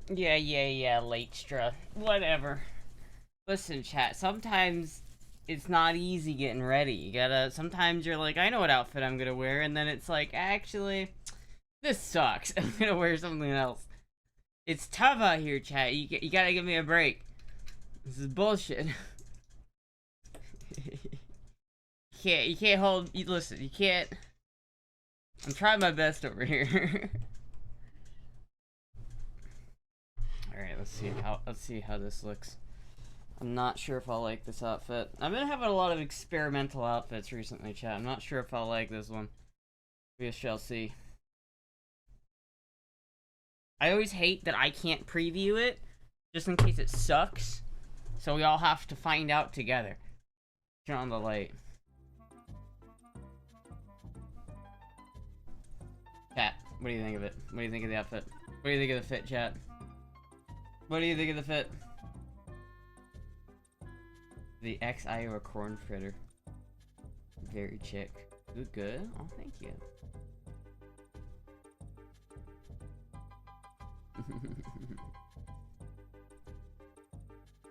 Yeah, Latestra. Whatever. Listen, chat, sometimes it's not easy getting ready. You gotta, sometimes you're like, I know what outfit I'm gonna wear, and then it's like, actually, this sucks. I'm gonna wear something else. It's tough out here, chat. You gotta give me a break. This is bullshit. You can't hold, listen, you can't. I'm trying my best over here. Alright, let's see how this looks. I'm not sure if I'll like this outfit. I've been having a lot of experimental outfits recently, chat. I'm not sure if I'll like this one. We shall see. I always hate that I can't preview it, just in case it sucks. So we all have to find out together. Turn on the light. Chat, what do you think of it? What do you think of the outfit? What do you think of the fit, chat? What do you think of the fit? The ex-Iowa corn fritter. Very chick. Good? Oh, thank you.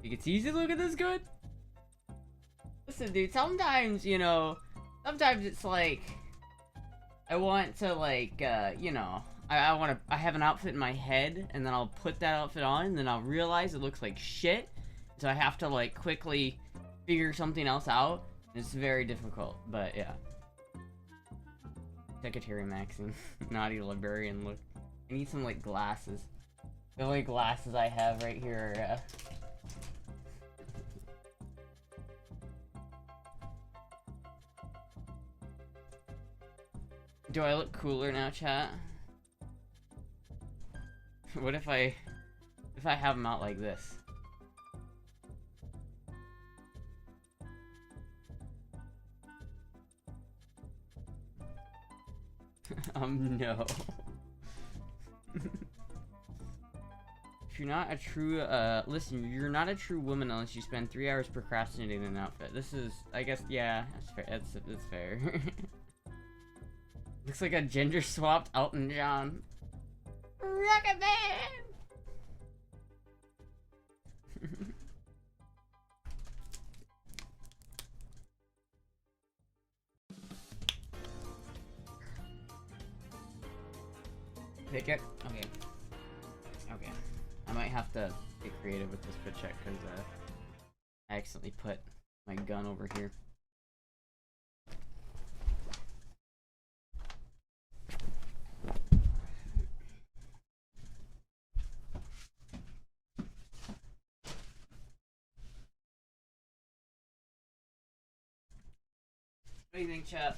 You can easy look at this good? Listen, dude, sometimes, you know, sometimes it's like, I want to, like, you know, I have an outfit in my head, and then I'll put that outfit on, and then I'll realize it looks like shit, so I have to, like, quickly figure something else out. It's very difficult, but yeah. Secretary Maxine. Naughty librarian look. I need some, like, glasses. The only glasses I have right here are, Do I look cooler now, chat? What if I have them out like this? No. If you're not a true, listen, you're not a true woman unless you spend 3 hours procrastinating an outfit. This is, I guess, yeah, that's fair. That's fair. Looks like a gender-swapped Elton John. Rocket Man! Pick it? Okay. Okay. I might have to get creative with this fit check because I accidentally put my gun over here. What do you think, chat?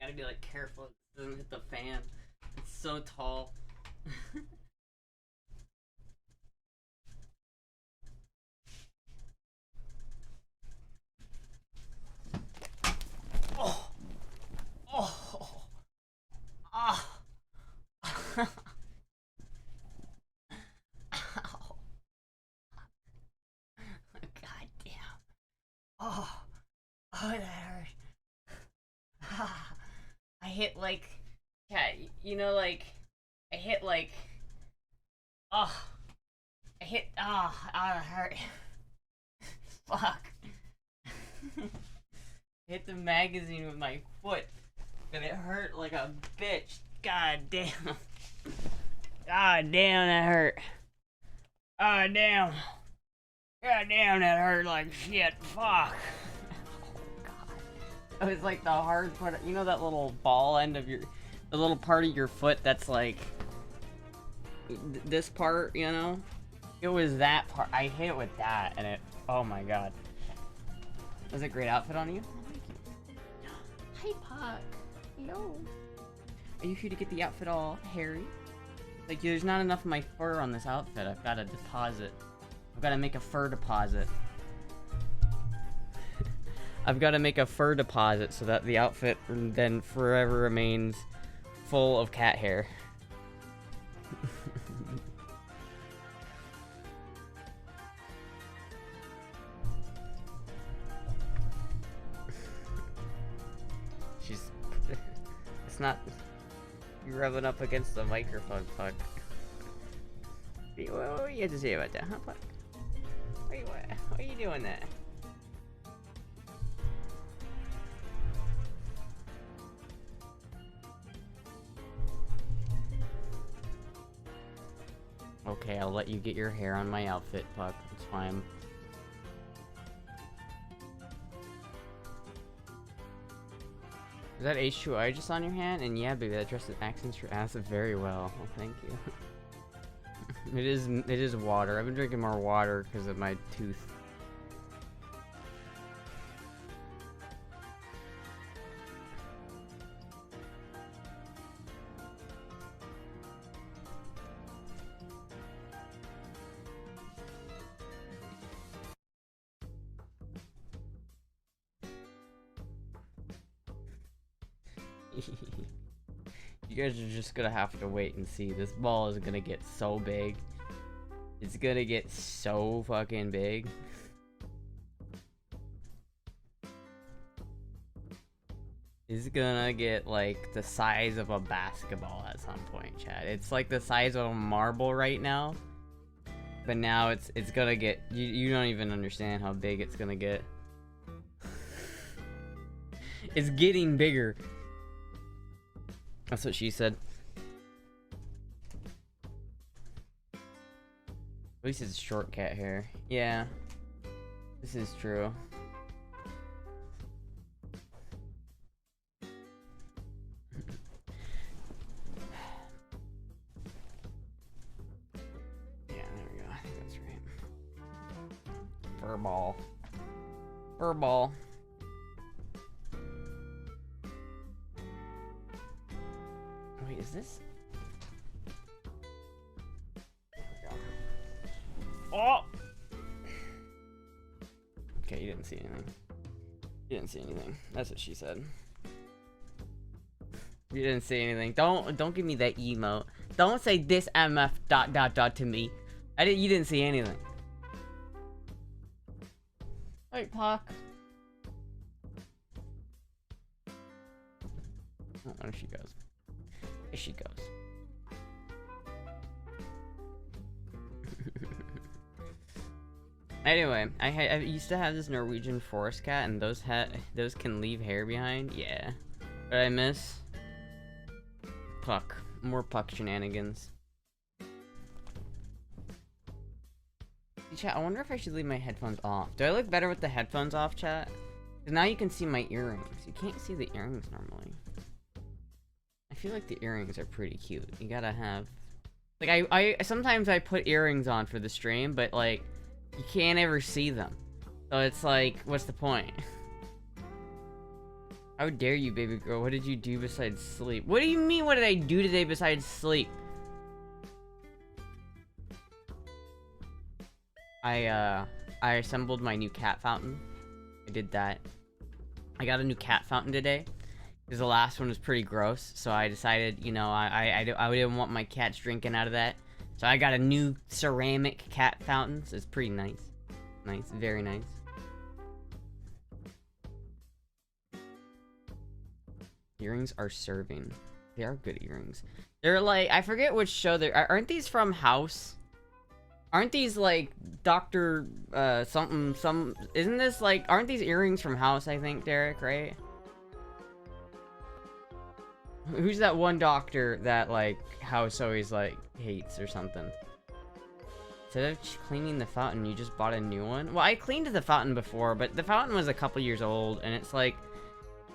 Gotta be like careful it doesn't hit the fan. It's so tall. Oh! Oh! Ah! Ow. God damn. Oh! Oh, that hurt. I hit like, yeah, you know, like, I hit like, oh, I hit, oh, that hurt. Fuck. Hit the magazine with my foot, and it hurt like a bitch. God damn. God damn, that hurt. God damn. God damn, that hurt like shit. Fuck. It was like the hard part, you know that little ball end of the little part of your foot that's like, this part, you know? It was that part, I hit it with that, and it, oh my god. Was it a great outfit on you? Oh, thank you. Hi, Puck. Hello. Are you here to get the outfit all hairy? Like, there's not enough of my fur on this outfit, I've got to deposit. I've got to make a fur deposit. I've got to make a fur deposit so that the outfit then forever remains full of cat hair. not... You're rubbing up against the microphone, Puck. What do you have to say about that, huh, Puck? What are you doing there? Okay, I'll let you get your hair on my outfit, Puck. It's fine. Is that H2O just on your hand? And yeah, baby, that dress accents your ass very well. Well, thank you. It is water. I've been drinking more water because of my tooth. You guys are just gonna have to wait and see. This ball is gonna get so big. It's gonna get so fucking big. It's gonna get like the size of a basketball at some point, Chad. It's like the size of a marble right now. But now it's gonna get, you don't even understand how big it's gonna get. It's getting bigger. That's what she said. At least it's short cat hair. Yeah. This is true. Yeah, there we go. I think that's right. Furball. Furball. Wait, is this? Oh! Okay, you didn't see anything. You didn't see anything. That's what she said. You didn't see anything. Don't give me that emote. Don't say this MF ... to me. You didn't see anything. Wait, Puck. Oh, there she goes. There she goes. Anyway, I used to have this Norwegian forest cat, and those can leave hair behind. Yeah. What I miss? Puck. More Puck shenanigans. Chat, I wonder if I should leave my headphones off. Do I look better with the headphones off, chat? Because now you can see my earrings. You can't see the earrings normally. I feel like the earrings are pretty cute. You gotta have... Like, I sometimes I put earrings on for the stream, but, like, you can't ever see them. So it's like, what's the point? How dare you, baby girl? What did you do besides sleep? What do you mean, what did I do today besides sleep? I assembled my new cat fountain. I did that. I got a new cat fountain today. Because the last one was pretty gross. So I decided, you know, I didn't want my cats drinking out of that. So I got a new ceramic cat fountain. So it's pretty nice. Nice, very nice. Earrings are serving. They are good earrings. They're like, I forget which show they're... Aren't these from House? Aren't these like Dr. Isn't this like... Aren't these earrings from House, I think, Derek, right? Who's that one doctor that like House always like hates or something? Instead of cleaning the fountain, you just bought a new one? Well, I cleaned the fountain before, but the fountain was a couple years old, and it's like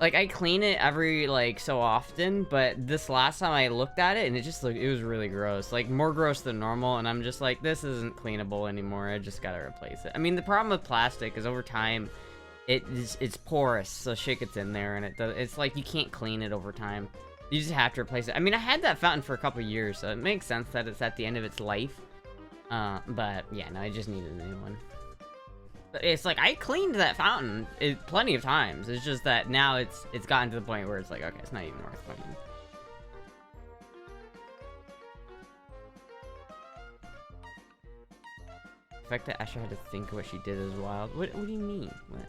I clean it every like so often, but this last time I looked at it and it just looked, it was really gross, like more gross than normal, and I'm just like, this isn't cleanable anymore. I just gotta replace it. I mean, the problem with plastic is over time it's porous, so shit gets in there, and it's like you can't clean it over time. You just have to replace it. I mean, I had that fountain for a couple years, so it makes sense that it's at the end of its life. But yeah, no, I just needed a new one. But it's like, I cleaned that fountain plenty of times. It's just that now it's gotten to the point where it's like, okay, it's not even worth cleaning. The fact that Astra had to think what she did is wild. What do you mean? What?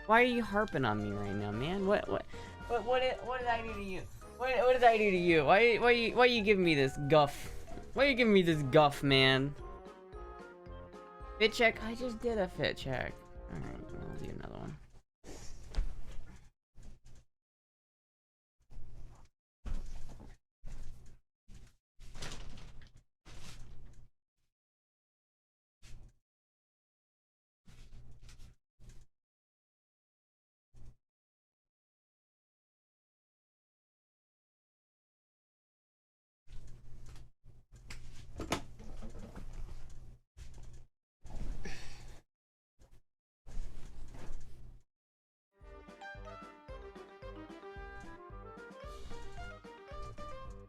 Why are you harping on me right now, man? What? What did I do to you? What did I do to you? Why you giving me this guff? Why you giving me this guff, man? Fit check? I just did a fit check. Alright, I'll do another one.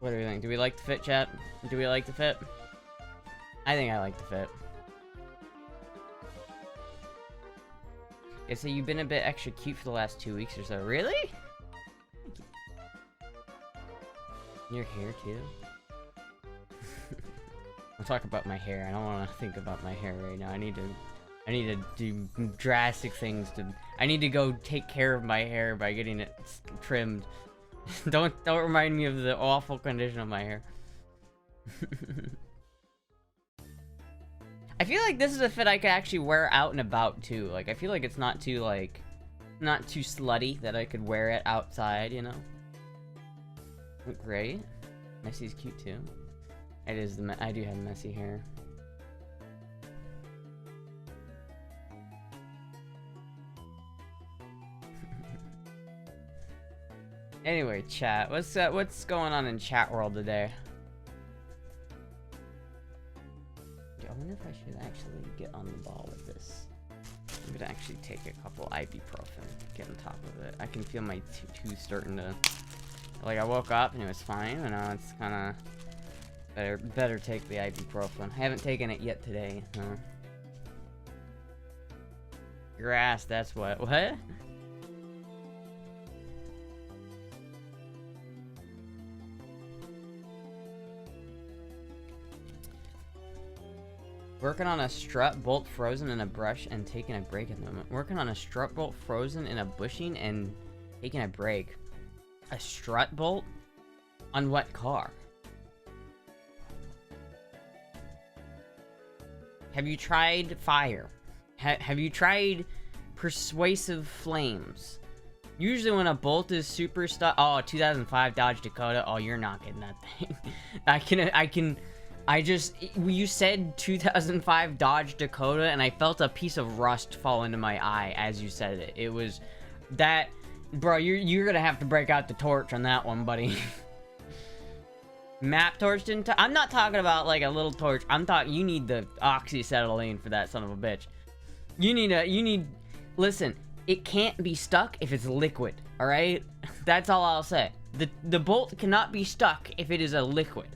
What do we think? Do we like the fit, chat? Do we like the fit? I think I like the fit. Yeah, so you've been a bit extra cute for the last 2 weeks or so. Really? Your hair too? I'll talk about my hair. I don't want to think about my hair right now. I need to do drastic things I need to go take care of my hair by getting it trimmed. Don't remind me of the awful condition of my hair. I feel like this is a fit I could actually wear out and about too. Like, I feel like it's not too not too slutty that I could wear it outside, you know? Look great. Messy's cute too. It is I do have messy hair. Anyway, chat. What's going on in chat world today? I wonder if I should actually get on the ball with this. I'm gonna actually take a couple ibuprofen, get on top of it. I can feel my tooth starting to... Like, I woke up and it was fine, and now it's kind of... Better take the ibuprofen. I haven't taken it yet today, so... Your ass, that's what. What? Working on a strut bolt frozen in a brush and taking a break at the moment. Working on a strut bolt frozen in a bushing and taking a break. A strut bolt? On what car? Have you tried fire? Have you tried persuasive flames? Usually when a bolt is super stuck... Oh, 2005 Dodge Dakota. Oh, you're not getting that thing. You said 2005 Dodge Dakota, and I felt a piece of rust fall into my eye as you said it. It was that, bro. You're gonna have to break out the torch on that one, buddy. Map torch didn't. I'm not talking about like a little torch. I'm talking. You need the oxyacetylene for that son of a bitch. You need. Listen, it can't be stuck if it's liquid. All right, that's all I'll say. The bolt cannot be stuck if it is a liquid.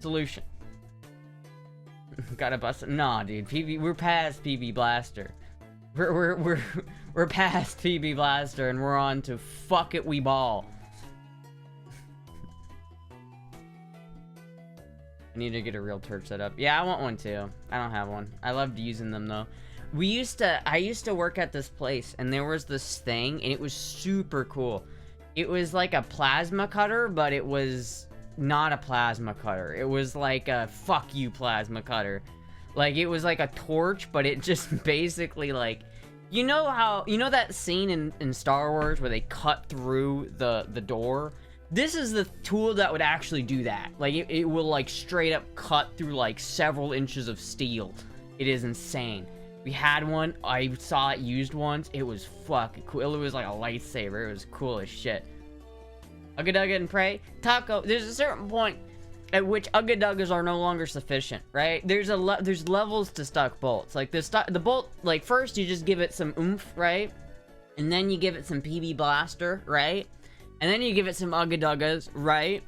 Solution. Gotta bust it. Nah, dude. We're past PB Blaster. We're past PB Blaster, and we're on to fuck it, we ball. I need to get a real torch set up. Yeah, I want one too. I don't have one. I loved using them though. I used to work at this place, and there was this thing, and it was super cool. It was like a plasma cutter, but it was not a plasma cutter. It was like a fuck you plasma cutter. Like, it was like a torch, but it just basically, like, you know that scene in Star Wars where they cut through the door? This is the tool that would actually do that. Like, it will like straight up cut through like several inches of steel. It is insane. We had one. I saw it used once. It was fucking cool. It was like a lightsaber. It was cool as shit. Ugga and pray. Taco. There's a certain point at which Ugga are no longer sufficient, right? There's levels to stuck bolts. Like the bolt, like first you just give it some oomph, right? And then you give it some PB Blaster, right? And then you give it some Ugga, right?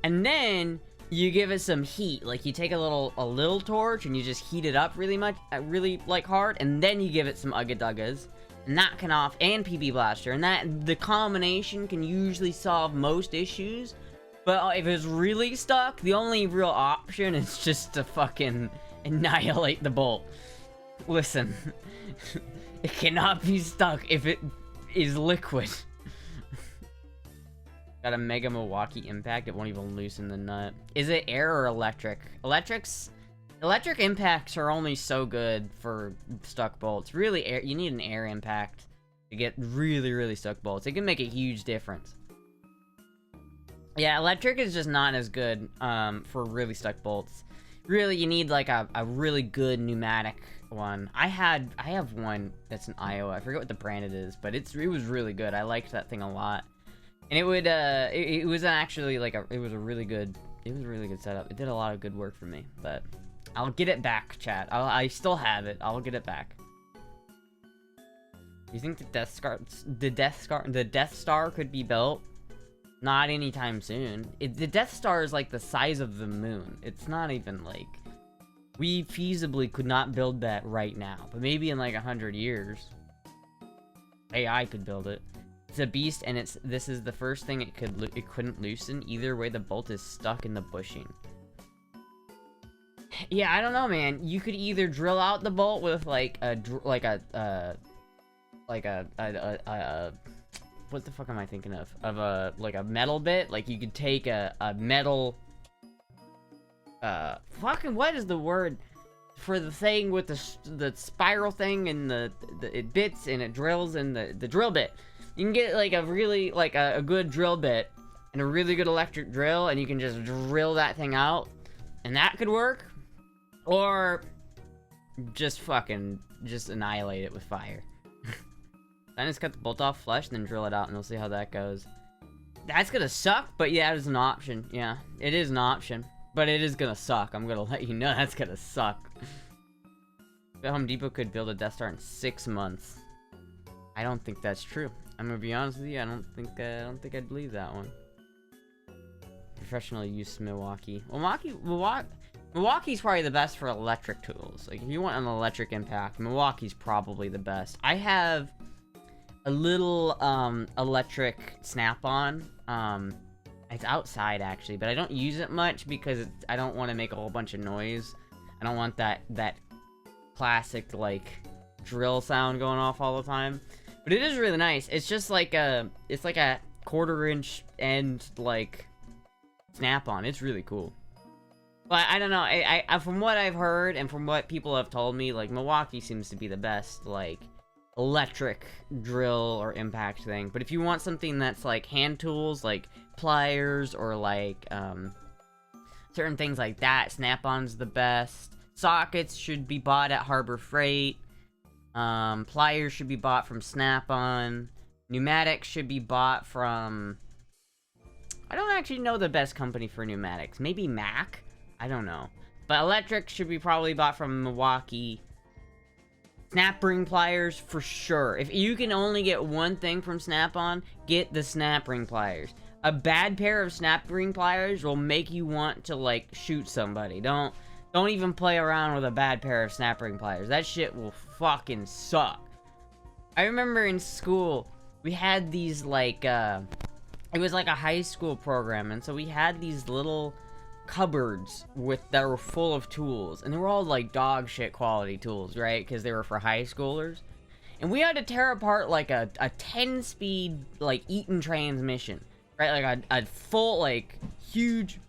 And then you give it some heat. Like you take a little torch and you just heat it up really like hard, and then you give it some Ugga. And that can off, and PB Blaster, and the combination can usually solve most issues. But if it's really stuck, the only real option is just to fucking annihilate the bolt. Listen, it cannot be stuck if it is liquid. Got a Mega Milwaukee impact. It won't even loosen the nut. Is it air or electric? Electric impacts are only so good for stuck bolts. Really, air. You need an air impact to get really, really stuck bolts. It can make a huge difference. Yeah, electric is just not as good for really stuck bolts. Really, you need like a really good pneumatic one. I have one that's an Iowa. I forget what the brand it is, but it was really good. I liked that thing a lot. And it would it was actually like it was a really good setup. It did a lot of good work for me, but I'll get it back, chat. I still have it. I'll get it back. You think the Death Star could be built? Not anytime soon. The Death Star is like the size of the moon. It's not even like... We feasibly could not build that right now. But maybe in like 100 years. AI could build it. It's a beast, and this is the first thing it couldn't loosen. Either way, the bolt is stuck in the bushing. Yeah, I don't know, man. You could either drill out the bolt with like a what the fuck am I thinking of? Of a metal bit. Like you could take a metal. Fucking what is the word for the thing with the spiral thing and it bits and it drills and the drill bit. You can get like a really a good drill bit and a really good electric drill, and you can just drill that thing out, and that could work. Or just annihilate it with fire. Then just cut the bolt off flush, then drill it out, and we'll see how that goes. That's gonna suck, but yeah, it is an option. Yeah, it is an option, but it is gonna suck. I'm gonna let you know that's gonna suck. Home Depot could build a Death Star in 6 months. I don't think that's true. I'm gonna be honest with you. I don't think I'd believe that one. Professional use Milwaukee. Milwaukee's probably the best for electric tools. Like, if you want an electric impact, Milwaukee's probably the best. I have a little, electric snap-on. It's outside, actually, but I don't use it much because I don't want to make a whole bunch of noise. I don't want that classic, like, drill sound going off all the time. But it is really nice. It's just like it's like a 1/4-inch end, like, snap-on. It's really cool. But I don't know, I from what I've heard and from what people have told me, like, Milwaukee seems to be the best, like, electric drill or impact thing. But if you want something that's, like, hand tools, like pliers or, like, certain things like that, Snap-on's the best. Sockets should be bought at Harbor Freight. Pliers should be bought from Snap-on. Pneumatics should be bought from... I don't actually know the best company for pneumatics. Maybe Mac? I don't know. But electric should be probably bought from Milwaukee. Snap ring pliers, for sure. If you can only get one thing from Snap-on, get the snap ring pliers. A bad pair of snap ring pliers will make you want to, like, shoot somebody. Don't even play around with a bad pair of snap ring pliers. That shit will fucking suck. I remember in school, we had these, like, it was like a high school program, and so we had these little cupboards that were full of tools, and they were all like dog shit quality tools, right? Because they were for high schoolers, and we had to tear apart like a 10-speed like Eaton transmission, right? Like a full, like, huge...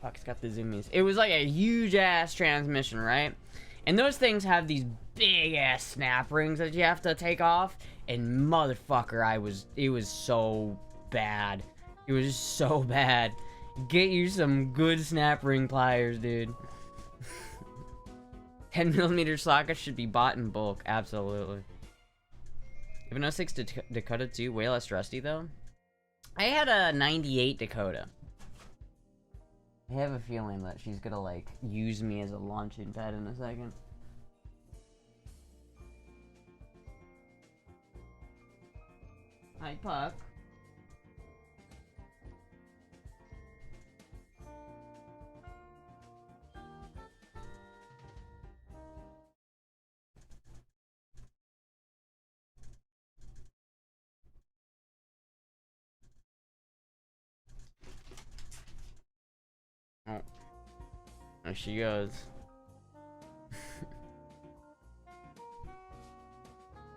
Fuck, it's got the zoomies. It was like a huge ass transmission, right? And those things have these big ass snap rings that you have to take off, and motherfucker, it was so bad. It was so bad. Get you some good snap ring pliers, dude. 10mm sockets should be bought in bulk. Absolutely. You have an 06 Dakota 2, way less rusty, though. I had a 98 Dakota. I have a feeling that she's gonna, like, use me as a launching pad in a second. Hi, Puck. Oh. There she goes.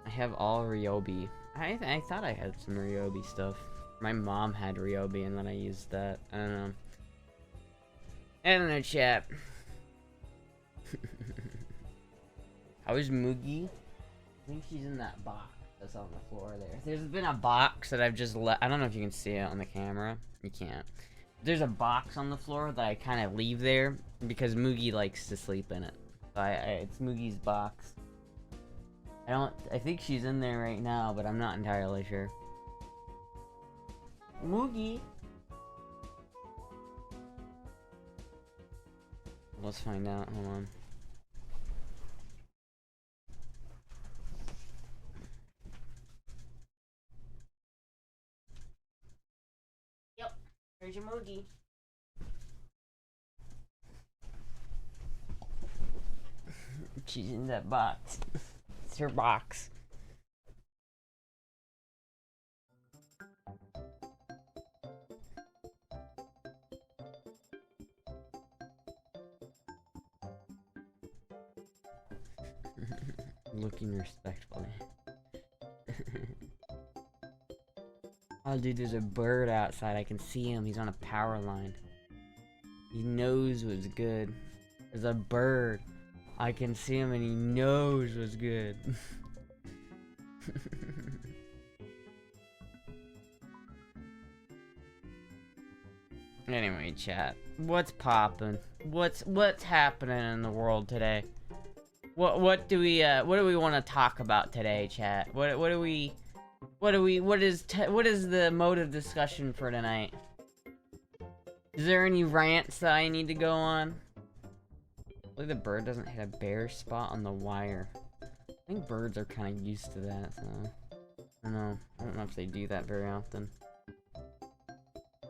I have all Ryobi. I thought I had some Ryobi stuff. My mom had Ryobi and then I used that. I don't know. I don't know, chat. How is Moogie? I think she's in that box that's on the floor there. There's been a box that I've just let. I don't know if you can see it on the camera. You can't. There's a box on the floor that I kind of leave there because Moogie likes to sleep in it. So it's Moogie's box. I think she's in there right now, but I'm not entirely sure. Moogie! Let's find out. Hold on. Yep. There's your Moogie. She's in that box. It's her box. Looking respectfully. Oh, dude, there's a bird outside. I can see him. He's on a power line. He knows what's good. There's a bird. I can see him and he knows what's good. Anyway, chat. What's poppin'? What's happening in the world today? What do we want to talk about today, chat? What is the mode of discussion for tonight? Is there any rants that I need to go on? Hopefully the bird doesn't hit a bare spot on the wire. I think birds are kind of used to that, so I don't know if they do that very often.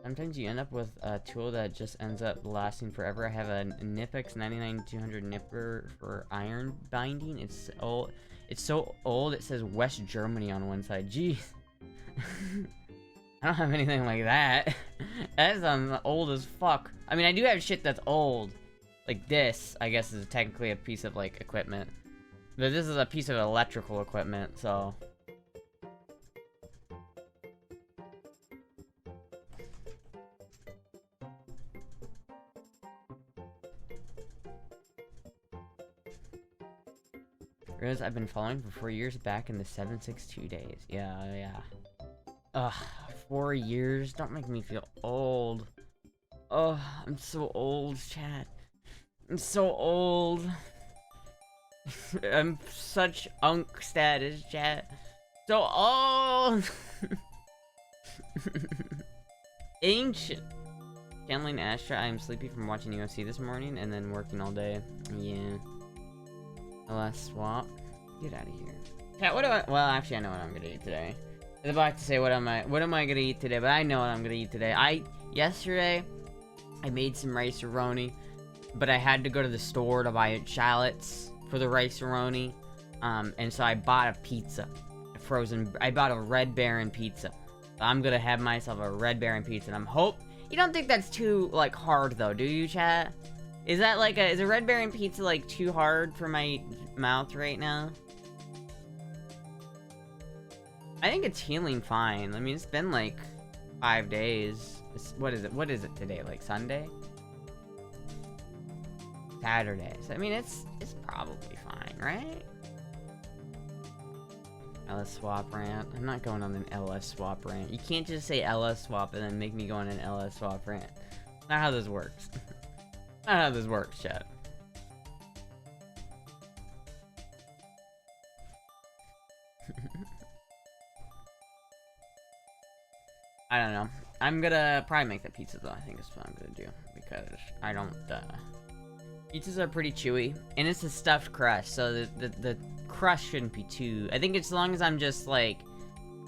Sometimes you end up with a tool that just ends up lasting forever. I have a Nipex 99200 nipper for iron binding. It's old. It's so old it says West Germany on one side. Jeez. I don't have anything like that. That sounds old as fuck. I mean, I do have shit that's old. Like this, I guess, is technically a piece of, like, equipment. But this is a piece of electrical equipment, so... Riz, I've been following for 4 years back in the 762 days. Yeah. Ugh, 4 years? Don't make me feel old. Oh, I'm so old, chat. I'm so old. I'm such unk status, chat. So old! Ancient. Channeling Astra, I am sleepy from watching UFC this morning and then working all day. Yeah. LS swap. Get out of here. Chat, well, actually, I know what I'm gonna eat today. I was about to say, what am I gonna eat today? But I know what I'm gonna eat today. Yesterday, I made some rice-a-roni, but I had to go to the store to buy shallots for the rice-a-roni. And so I bought a pizza. I bought a Red Baron pizza. So I'm gonna have myself a Red Baron pizza, and you don't think that's too, like, hard, though, do you, chat? Is that, like, is a Red Baron pizza, like, too hard for my mouth right now? I think it's healing fine. I mean, it's been, like, 5 days. What is it today? Like, Sunday? Saturday. So, I mean, it's probably fine, right? LS swap rant. I'm not going on an LS swap rant. You can't just say LS swap and then make me go on an LS swap rant. Not how this works. Not how this works, chat. I don't know. I'm gonna probably make the pizza though. I think that's what I'm gonna do because I don't. Pizzas are pretty chewy, and it's a stuffed crust, so the crust shouldn't be too. I think as long as I'm just like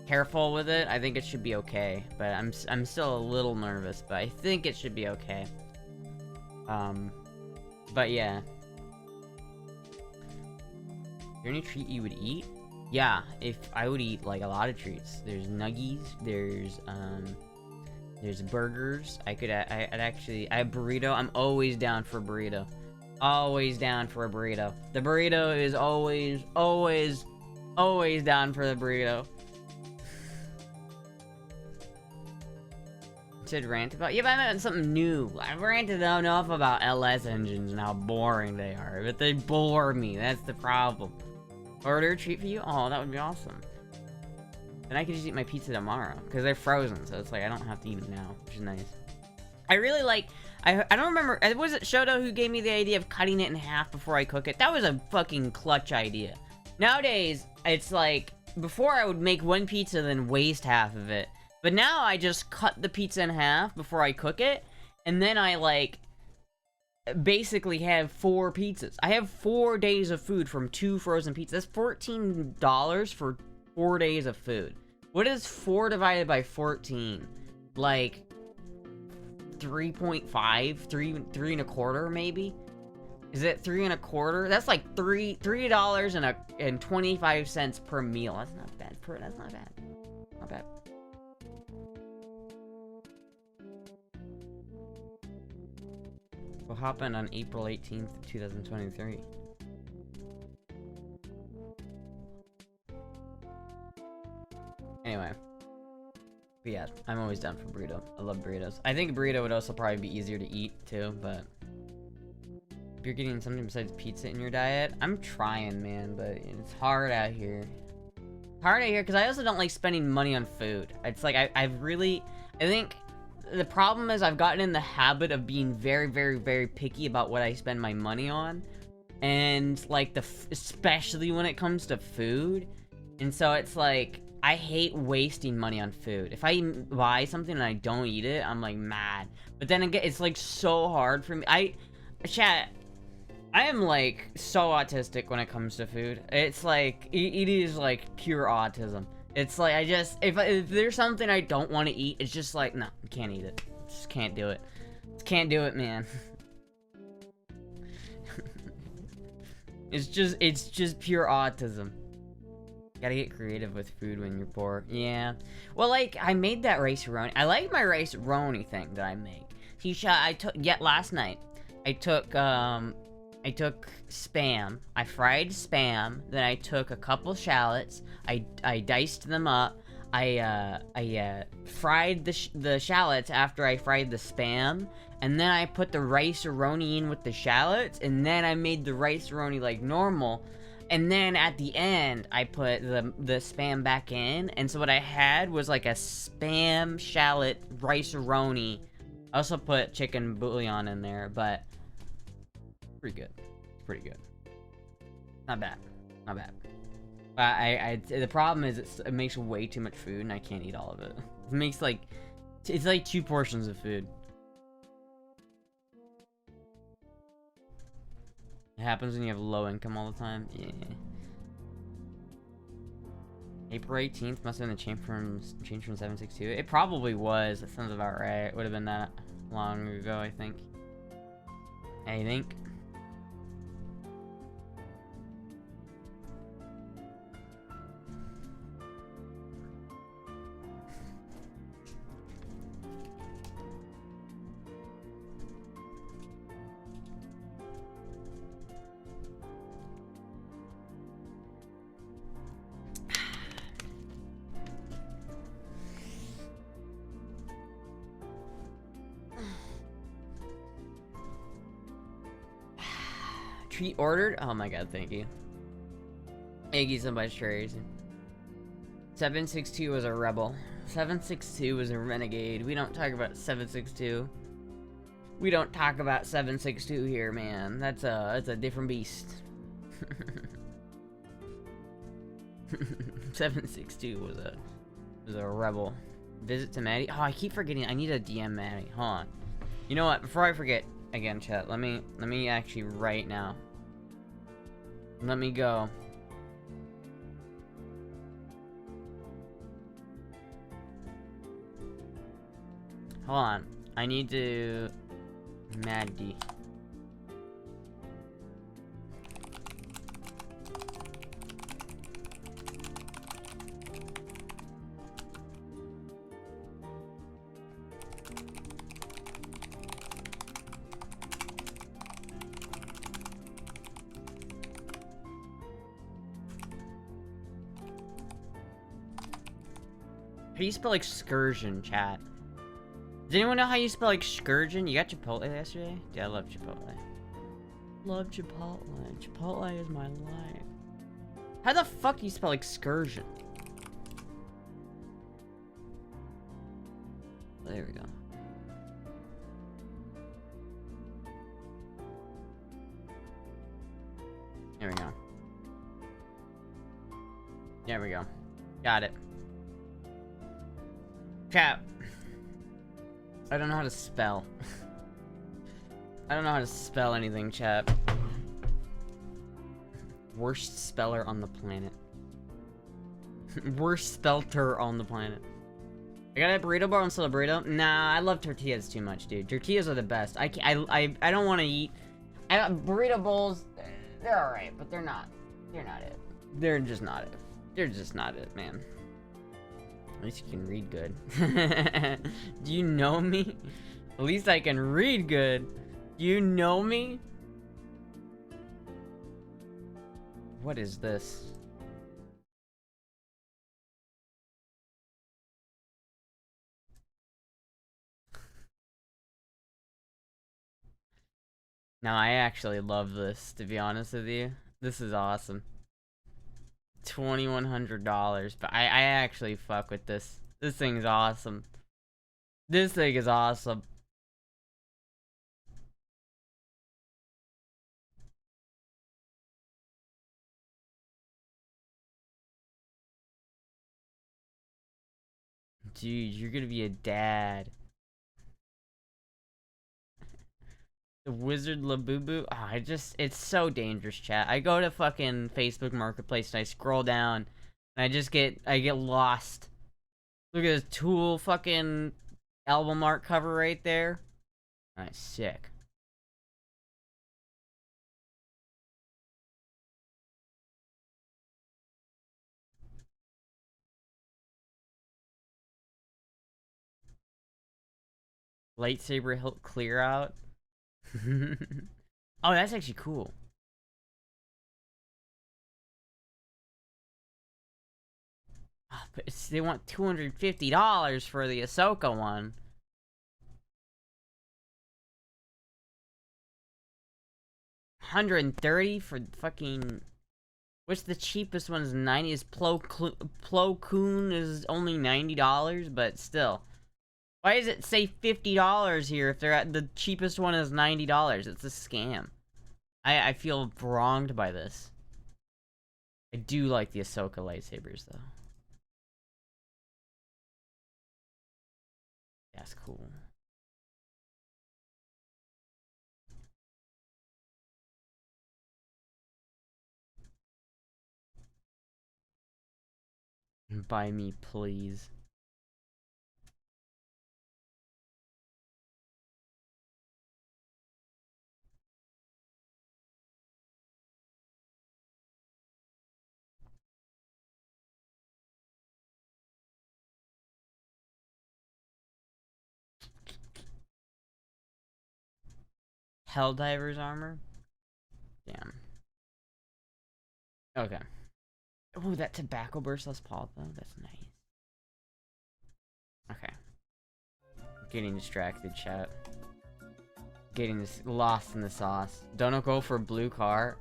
careful with it, I think it should be okay. But I'm still a little nervous, but I think it should be okay. But yeah. Is there any treat you would eat? Yeah, if I would eat like a lot of treats. There's nuggies, there's burgers. I'd actually burrito. I'm always down for burrito. Always down for a burrito. The burrito is always Always down for the burrito. Should rant about? Yeah, but I meant something new. I've ranted enough about LS engines and how boring they are, but they bore me. That's the problem. Order a treat for you? Oh, that would be awesome. Then I could just eat my pizza tomorrow, because they're frozen, so it's like I don't have to eat them now, which is nice. I really like, I don't remember, was it Shoto who gave me the idea of cutting it in half before I cook it? That was a fucking clutch idea. Nowadays, it's like, before I would make one pizza then waste half of it. But now I just cut the pizza in half before I cook it, and then I, like, basically have 4 pizzas. I have 4 days of food from 2 frozen pizzas. That's $14 for 4 days of food. What is 4 divided by 14? Like 3.5? 3 and a quarter, maybe? Is it 3 and a quarter? That's like $3.25 per meal. That's not bad. That's not bad. Not bad. What happened on April 18th, 2023? Anyway. But yeah, I'm always down for burrito. I love burritos. I think a burrito would also probably be easier to eat, too, but... if you're getting something besides pizza in your diet, I'm trying, man, but it's hard out here. Hard out here, because I also don't like spending money on food. It's like, I think... the problem is I've gotten in the habit of being very, very, very picky about what I spend my money on. And, like, especially when it comes to food. And so it's like, I hate wasting money on food. If I buy something and I don't eat it, I'm, like, mad. But then again, it's, like, so hard for me. Chat, I am, like, so autistic when it comes to food. It's, like, it is, like, pure autism. It's like, if there's something I don't want to eat, it's just like, no, I can't eat it. Just can't do it. Just can't do it, man. It's just pure autism. Gotta get creative with food when you're poor. Yeah. Well, like, I made that rice-a-roni. I like my rice-a-roni thing that I make. Last night, I took Spam. I fried Spam. Then I took a couple shallots. I diced them up. I fried the shallots after I fried the Spam. And then I put the rice-a-roni in with the shallots. And then I made the rice-a-roni like normal. And then at the end, I put the Spam back in. And so what I had was like a Spam shallot rice-a-roni. I also put chicken bouillon in there, but... pretty good. Pretty good. Not bad. Not bad. But the problem is it makes way too much food and I can't eat all of it. It makes like... it's like 2 portions of food. It happens when you have low income all the time. Yeah. April 18th must have been the change from 762. It probably was. That sounds about right. It would have been that long ago, I think. I think. Treat ordered? Oh my god, thank you. Thank you so much, Tracy. 762 was a rebel. 762 was a renegade. We don't talk about 762. We don't talk about 762 here, man. That's a different beast. 762 was a rebel. Visit to Maddie. Oh, I keep forgetting. I need to DM Maddie. Hold on. You know what? Before I forget, again, chat. Let me actually right now. Let me go. Hold on. I need to... Maddie. do you spell excursion, chat? Does anyone know how you spell excursion? You got Chipotle yesterday? Dude, I love Chipotle. Love Chipotle. Chipotle is my life. How the fuck do you spell excursion? There we go. There we go. There we go. Got it. Chat. I don't know how to spell. I don't know how to spell anything, chat. Worst speller on the planet. Worst spelter on the planet. I got a burrito bar instead of burrito? Nah, I love tortillas too much, dude. Tortillas are the best. I don't want to eat. Burrito bowls, they're alright, but they're not it. They're just not it. They're just not it, man. At least you can read good. Do you know me? At least I can read good. Do you know me? What is this? No, I actually love this, to be honest with you. This is awesome. $2,100, but I actually fuck with this. This thing is awesome. This thing is awesome. Dude, you're gonna be a dad. The Wizard Labubu. Oh, it's so dangerous, chat. I go to fucking Facebook Marketplace and I scroll down and I get lost. Look at this Tool fucking album art cover right there. Alright, sick. Lightsaber hilt clear out. Oh, that's actually cool. Oh, but they want $250 for the Ahsoka one. $130 for fucking. What's the cheapest one? Is 90. Is Plo Koon is only $90, but still. Why does it say $50 here if they're at the cheapest one is $90? It's a scam. I feel wronged by this. I do like the Ahsoka lightsabers though. That's cool. Buy me, please. Helldiver's armor? Damn. Okay. Oh, that tobacco burst less Paul though. That's nice. Okay. Getting distracted, chat. Getting lost in the sauce. Don't go for blue car.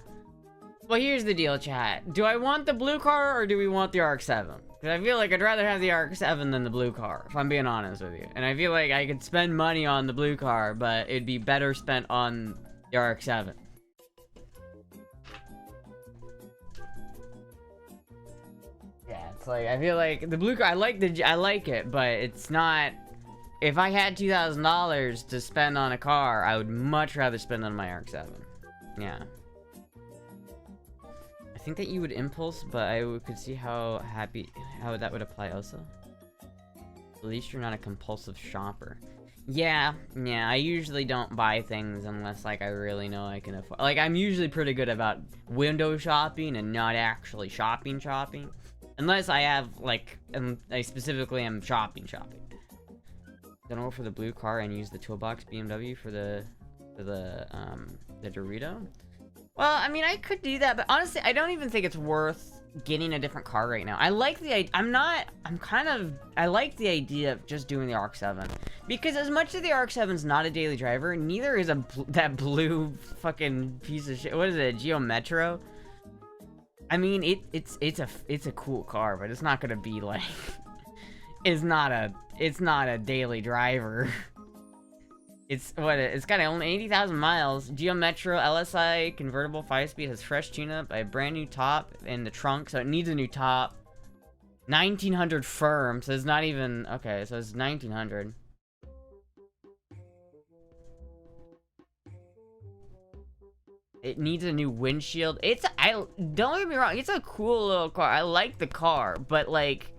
Well, here's the deal, chat. Do I want the blue car or do we want the RX-7? Because I feel like I'd rather have the RX-7 than the blue car, if I'm being honest with you. And I feel like I could spend money on the blue car, but it'd be better spent on the RX-7. Yeah, it's like, I feel like the blue car, I like it, but it's not. If I had $2,000 to spend on a car, I would much rather spend on my RX-7. Yeah. I think that you would impulse, but I could see how that would apply also. At least you're not a compulsive shopper. Yeah, I usually don't buy things unless, like, I really know I can afford. Like, I'm usually pretty good about window shopping and not actually shopping. Unless I have, like, I specifically am shopping. Then go for the blue car and use the toolbox BMW for the Dorito. Well, I mean, I could do that, but honestly, I don't even think it's worth getting a different car right now. I like the I like the idea of just doing the RX-7. Because as much as the RX-7's not a daily driver, neither is that blue fucking piece of shit. What is it, Geo Metro? I mean, it's a cool car, but it's not gonna be like it's not a daily driver. It's got only 80,000 miles. Geo Metro LSI convertible 5-speed, has fresh tune-up, a brand new top in the trunk, so it needs a new top. 1900 firm, so it's not even okay. So it's 1900. It needs a new windshield. Don't get me wrong, it's a cool little car. I like the car, but like,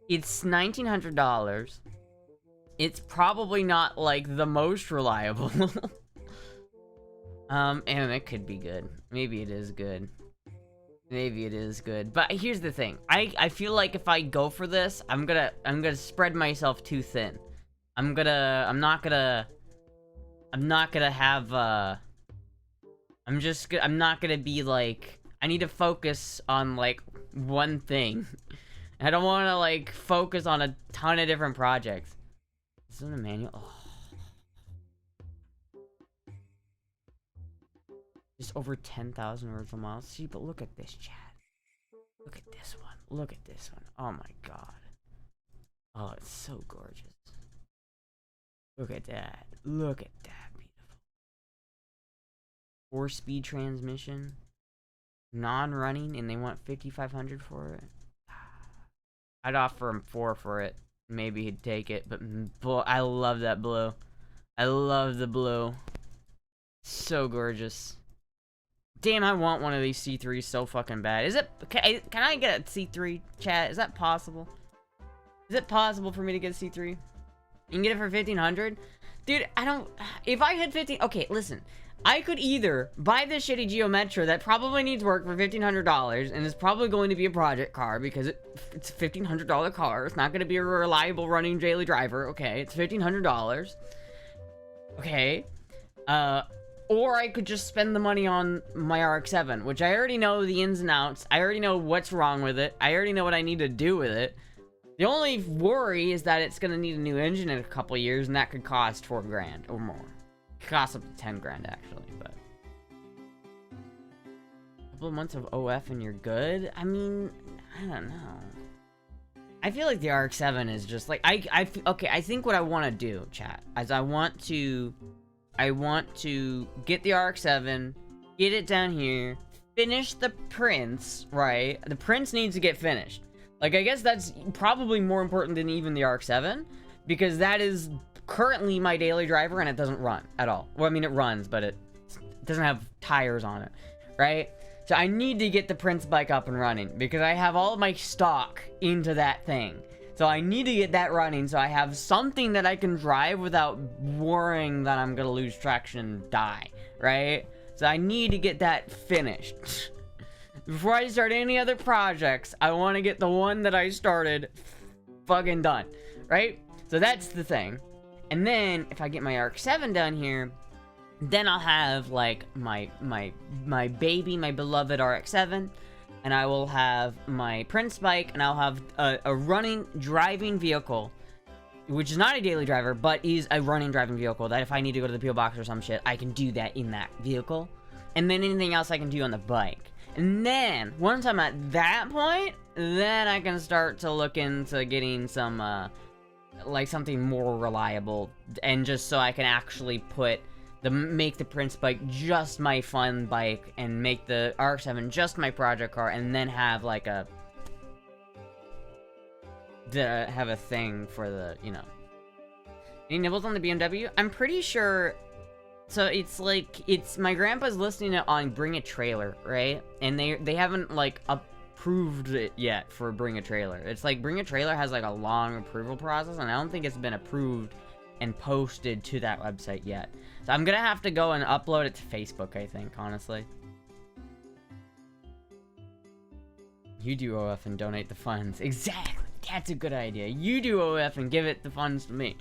it's $1,900. It's probably not like the most reliable. And it could be good. Maybe it is good. Maybe it is good. But here's the thing. I feel like if I go for this, I'm gonna spread myself too thin. I'm not gonna have I'm not gonna be like, I need to focus on like one thing. I don't want to like focus on a ton of different projects. This is a manual. Oh. Just over 10,000 virtual miles. See, but look at this, chat. Look at this one. Look at this one. Oh my god. Oh, it's so gorgeous. Look at that. Look at that. Beautiful. 4-speed transmission. Non-running, and they want 5,500 for it. I'd offer him 4 for it. Maybe he'd take it, but I love that blue. I love the blue. So gorgeous. Damn, I want one of these C3s so fucking bad. Is it? Can I get a C3, chat? Is that possible? Is it possible for me to get a C3? You can get it for 1,500? Dude, I don't... If I had 15... Okay, listen. I could either buy this shitty Geo Metro that probably needs work for $1,500 and is probably going to be a project car because it's a $1,500 car. It's not going to be a reliable running daily driver. Okay, it's $1,500. Okay. Or I could just spend the money on my RX-7, which I already know the ins and outs. I already know what's wrong with it. I already know what I need to do with it. The only worry is that it's going to need a new engine in a couple years, and that could cost $4 grand or more. It costs up to 10 grand actually, but a couple of months of OF and you're good. I mean, I don't know. I feel like the RX-7 is just like okay. I think what I want to do, chat, is I want to get the RX-7, get it down here, finish the Prince, right? The Prince needs to get finished. Like, I guess that's probably more important than even the RX-7, because that is currently my daily driver and it doesn't run at all. Well, I mean, it runs, but it doesn't have tires on it, right? So I need to get the Prince bike up and running because I have all of my stock into that thing. So I need to get that running so I have something that I can drive without worrying that I'm gonna lose traction and die, right? So I need to get that finished. Before I start any other projects, I want to get the one that I started fucking done, right? So that's the thing. And then, if I get my RX-7 down here, then I'll have, like, my baby, my beloved RX-7, and I will have my Prince bike, and I'll have a running, driving vehicle, which is not a daily driver, but is a running, driving vehicle, that if I need to go to the PO box or some shit, I can do that in that vehicle. And then anything else I can do on the bike. And then, once I'm at that point, then I can start to look into getting some, like, something more reliable, and just so I can actually make the Prince bike just my fun bike, and make the RX-7 just my project car, and then have, like, have a thing for the, you know. Any nibbles on the BMW? I'm pretty sure... So it's like, my grandpa's listing it on Bring a Trailer, right? And they haven't, like, approved it yet for Bring a Trailer. It's like, Bring a Trailer has, like, a long approval process, and I don't think it's been approved and posted to that website yet. So I'm gonna have to go and upload it to Facebook, I think, honestly. You do OF and donate the funds. Exactly! That's a good idea. You do OF and give it the funds to me.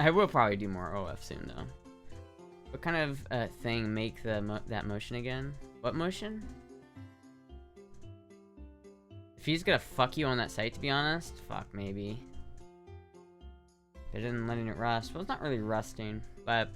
I will probably do more OF soon, though. What kind of thing make that motion again? What motion? If he's gonna fuck you on that site, to be honest, fuck, maybe. It didn't letting it rust. Well, it's not really rusting, but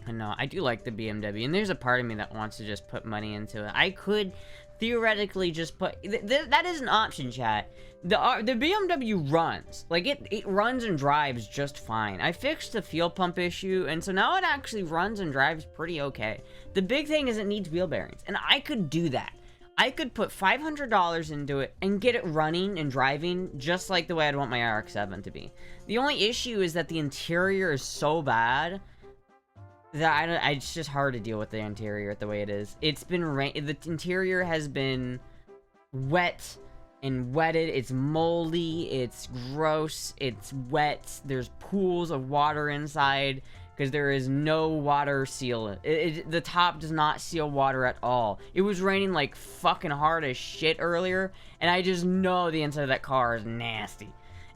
I know I do like the BMW, and there's a part of me that wants to just put money into it. I could theoretically just put that is an option, chat. The BMW runs like it runs and drives just fine. I fixed the fuel pump issue, and so now it actually runs and drives pretty okay. The big thing is it needs wheel bearings, and I could do that. I could put $500 into it and get it running and driving just like the way I'd want my RX-7 to be. The only issue is that the interior is so bad that it's just hard to deal with the interior the way it is. It's been the interior has been wet and wetted. It's moldy, it's gross, it's wet. There's pools of water inside because there is no water seal. The top does not seal water at all. It was raining like fucking hard as shit earlier, and I just know the inside of that car is nasty.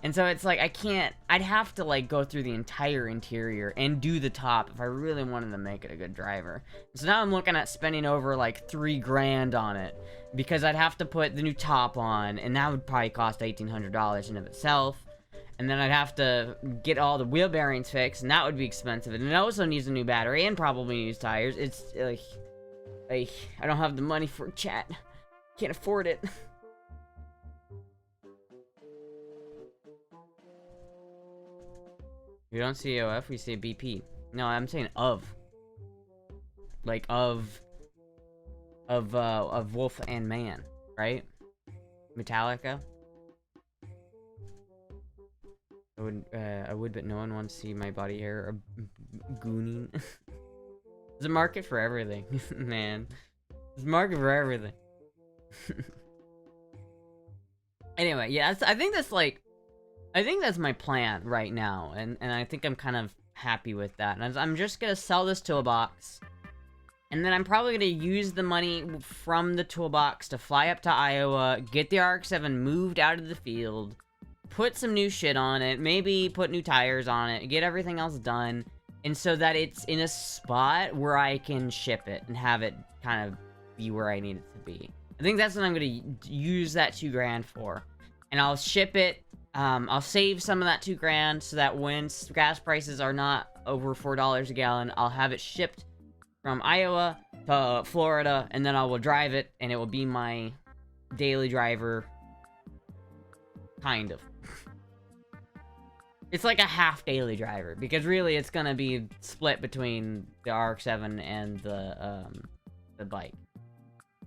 And so it's like, I'd have to like go through the entire interior and do the top if I really wanted to make it a good driver. So now I'm looking at spending over like $3 grand on it, because I'd have to put the new top on, and that would probably cost $1,800 in of itself. And then I'd have to get all the wheel bearings fixed, and that would be expensive. And it also needs a new battery and probably new tires. It's like, I don't have the money for it, chat. Can't afford it. We don't see OF, we say BP. No, I'm saying of. Like of Wolf and Man, right? Metallica. I would, but no one wants to see my body hair gooning. There's a market for everything, man. There's a market for everything. Anyway, yeah, I think that's my plan right now, and I think I'm kind of happy with that. And I'm just gonna sell this toolbox, and then I'm probably gonna use the money from the toolbox to fly up to Iowa, get the RX-7 moved out of the field, put some new shit on it, maybe put new tires on it, get everything else done, and so that it's in a spot where I can ship it and have it kind of be where I need it to be. I think that's what I'm gonna use that $2 grand for, and I'll ship it. I'll save some of that $2 grand so that when gas prices are not over $4 a gallon, I'll have it shipped from Iowa to Florida, and then I will drive it, and it will be my daily driver, kind of. It's like a half daily driver, because really it's gonna be split between the RX-7 and the bike.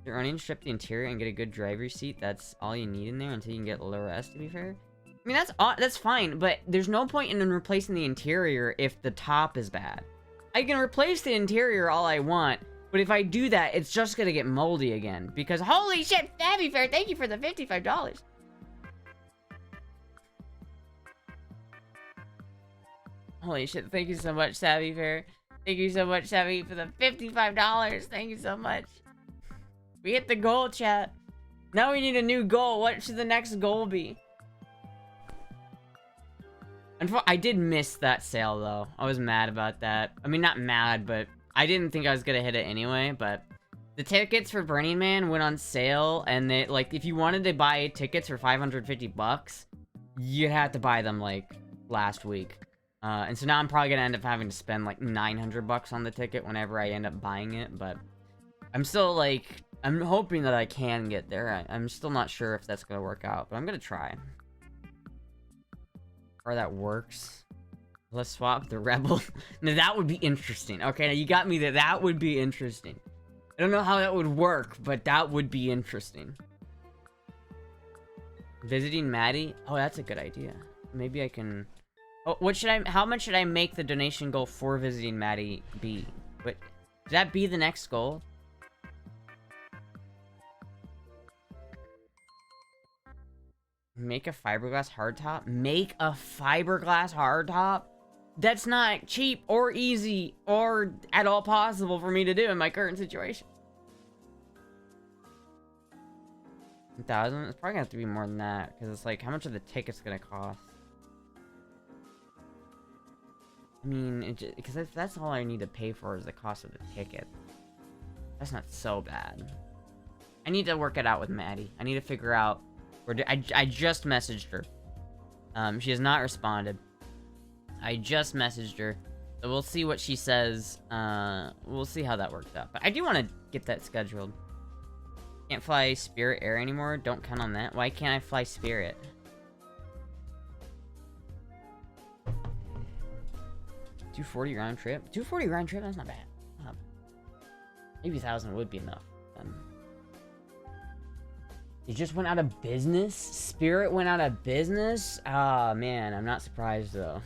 You're running, strip the interior, and get a good driver's seat. That's all you need in there until you can get the rest, to be fair. I mean, that's fine, but there's no point in replacing the interior if the top is bad. I can replace the interior all I want, but if I do that, it's just gonna get moldy again. Because holy shit, Savvy Fair, thank you for the $55. Holy shit, thank you so much, Savvy Fair. Thank you so much, Savvy, for the $55. Thank you so much. We hit the goal, chat. Now we need a new goal. What should the next goal be? I did miss that sale, though. I was mad about that. I mean, not mad, but I didn't think I was gonna hit it anyway, but the tickets for Burning Man went on sale, and they, like, if you wanted to buy tickets for 550 bucks, you had to buy them, like, last week. And so now I'm probably gonna end up having to spend, like, 900 bucks on the ticket whenever I end up buying it, but I'm still, like, I'm hoping that I can get there. I'm still not sure if that's gonna work out, but I'm gonna try. Or that works. Let's swap the Rebel. Now that would be interesting. Okay, now you got me there. That would be interesting. I don't know how that would work, but that would be interesting. Visiting Maddie? Oh, that's a good idea. Maybe I can... Oh, how much should I make the donation goal for visiting Maddie be? Should that be the next goal? Make a fiberglass hardtop? Make a fiberglass hardtop? That's not cheap or easy or at all possible for me to do in my current situation. 1,000? It's probably gonna have to be more than that, because it's like, how much are the tickets gonna cost? I mean, because if that's all I need to pay for is the cost of the ticket, that's not so bad. I need to work it out with Maddie. I need to figure out I just messaged her. She has not responded. I just messaged her. So we'll see what she says. We'll see how that works out. But I do want to get that scheduled. Can't fly Spirit Air anymore? Don't count on that. Why can't I fly Spirit? $240 round trip? $240 round trip? That's not bad. Maybe 1,000 would be enough. It just went out of business? Spirit went out of business? Ah, man, I'm not surprised, though.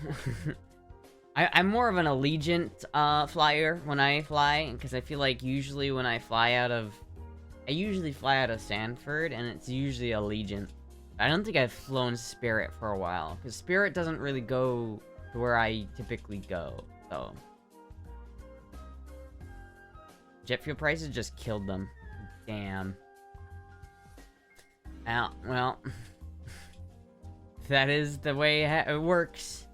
I'm more of an Allegiant flyer when I fly, because I feel like usually when I fly out of... I usually fly out of Sanford, and it's usually Allegiant. I don't think I've flown Spirit for a while, because Spirit doesn't really go to where I typically go, so... Jet fuel prices just killed them. Damn. Well, that is the way it works.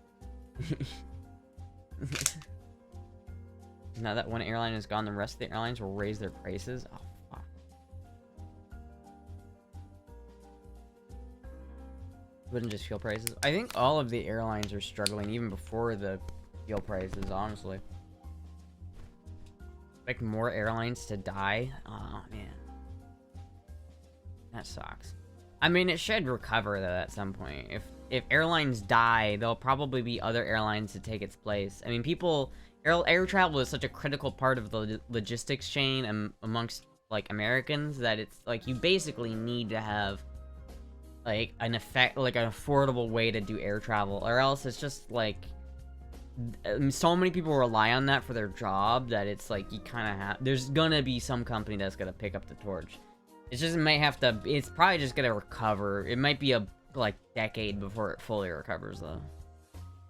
Now that one airline is gone, the rest of the airlines will raise their prices. Oh, fuck. Wouldn't just fuel prices. I think all of the airlines are struggling even before the fuel prices, honestly. Expect more airlines to die? Oh, man. That sucks. I mean, it should recover, though, at some point. If airlines die, there'll probably be other airlines to take its place. I mean, air travel is such a critical part of the logistics chain amongst, like, Americans, that it's, like, you basically need to have, like, an affordable way to do air travel, or else it's just, like, so many people rely on that for their job that it's, like, you kind of have, there's gonna be some company that's gonna pick up the torch. It's just, it's probably just gonna recover. It might be a, like, decade before it fully recovers, though.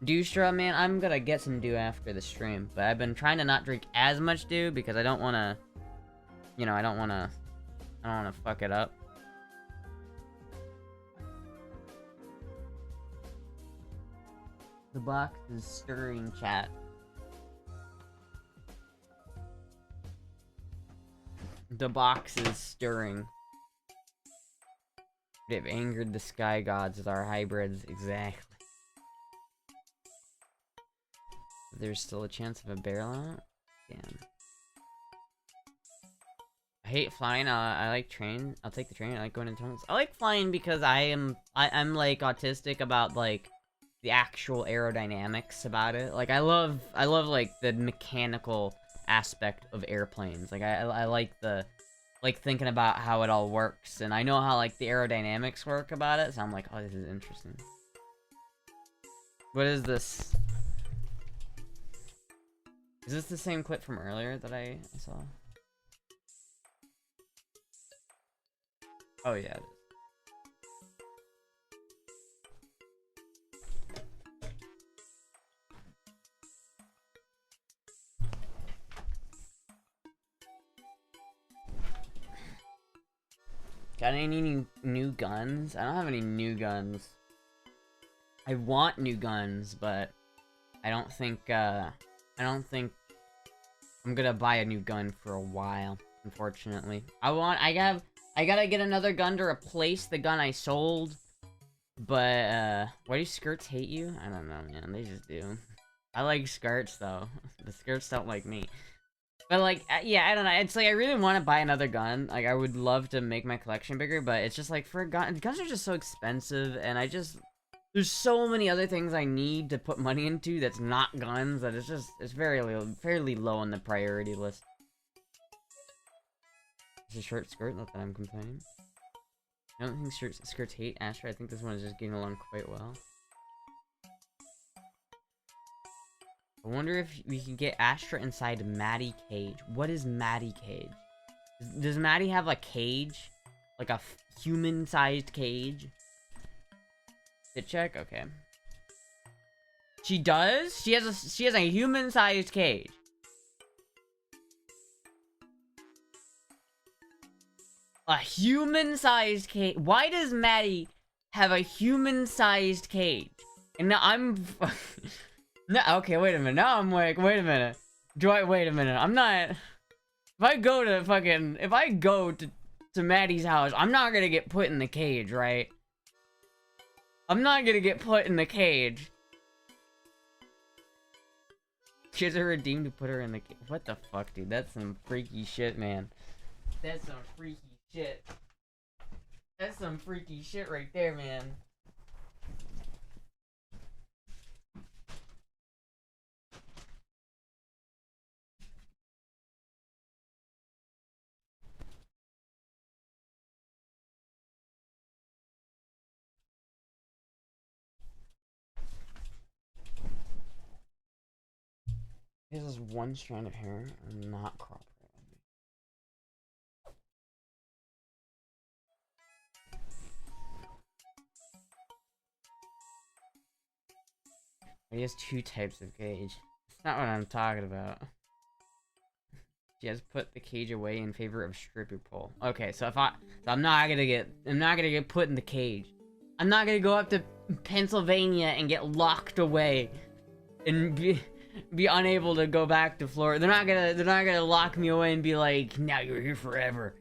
Dew-Stra, man, I'm gonna get some dew after the stream, but I've been trying to not drink as much dew because I don't wanna, you know, I don't wanna fuck it up. The box is stirring, chat. The box is stirring. They've angered the sky gods with our hybrids. Exactly. There's still a chance of a bailout? Damn. I hate flying. I like train. I'll take the train. I like going into tunnels. I like flying because I'm like autistic about like the actual aerodynamics about it. Like I love like the mechanical aspect of airplanes. Like I like thinking about how it all works, and I know how like the aerodynamics work about it, so I'm like, oh, this is interesting. What is this? Is this the same clip from earlier that I saw? Oh yeah, it is. Got any new guns? I don't have any new guns. I want new guns, but I don't think I'm gonna buy a new gun for a while, unfortunately. I gotta get another gun to replace the gun I sold. But why do skirts hate you? I don't know, man. They just do. I like skirts though. The skirts don't like me. But, like, yeah, I don't know. It's like, I really want to buy another gun. Like, I would love to make my collection bigger, but it's just, like, for a gun... Guns are just so expensive, and I just... There's so many other things I need to put money into that's not guns, that it's just... It's fairly low on the priority list. It's a short skirt, not that I'm complaining. I don't think skirts hate Astra. I think this one is just getting along quite well. I wonder if we can get Astra inside Maddie cage. What is Maddie cage? Does Maddie have a cage? Like a human-sized cage? Fit check? Okay. She does? She has a human-sized cage. A human-sized cage? Why does Maddie have a human-sized cage? And now I'm... No, okay, wait a minute. Now I'm like, wait a minute. Wait a minute. I'm not... If I go to Maddie's house, I'm not gonna get put in the cage, right? I'm not gonna get put in the cage. Kids are redeemed to put her in the cage. What the fuck, dude? That's some freaky shit, man. That's some freaky shit. That's some freaky shit right there, man. This is one strand of hair. I'm not cropping. He has two types of cage. That's not what I'm talking about. She has put the cage away in favor of stripper pole. Okay, so I'm not gonna get put in the cage. I'm not gonna go up to Pennsylvania and get locked away and be unable to go back to Florida. They're not gonna lock me away and be like, now you're here forever.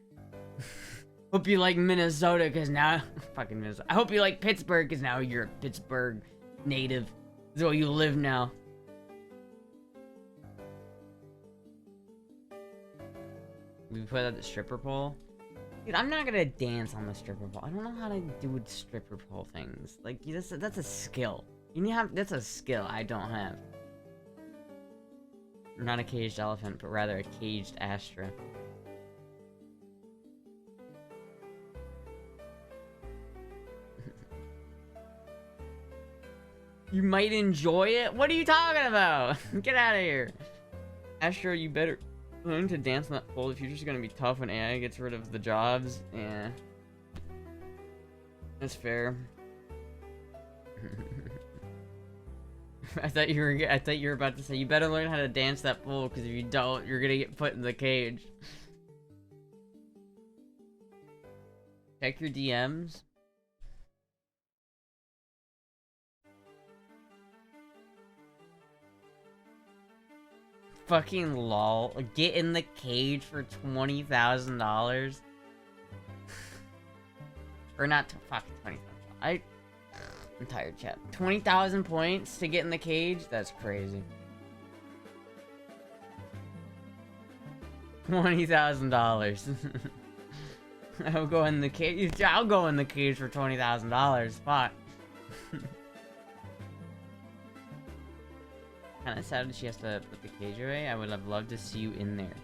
Hope you like Minnesota, cause now fucking Minnesota. I hope you like Pittsburgh, cause now you're a Pittsburgh native. This is where you live now. We put out the stripper pole. Dude, I'm not gonna dance on the stripper pole. I don't know how to do stripper pole things. Like, that's a skill. That's a skill I don't have. Not a caged elephant, but rather a caged Astra. You might enjoy it? What are you talking about? Get out of here. Astra, you better learn to dance on that pole. The future's gonna be tough when AI gets rid of the jobs. Yeah. That's fair. I thought you were about to say you better learn how to dance that pole, because if you don't, you're gonna get put in the cage. Check your DMs. Fucking lol. Get in the cage for $20,000. Or not fucking 20,000. I'm tired, chat. 20,000 points to get in the cage? That's crazy. $20,000. I'll go in the cage. I'll go in the cage for $20,000. Fuck. Kinda sad that she has to put the cage away. I would have loved to see you in there.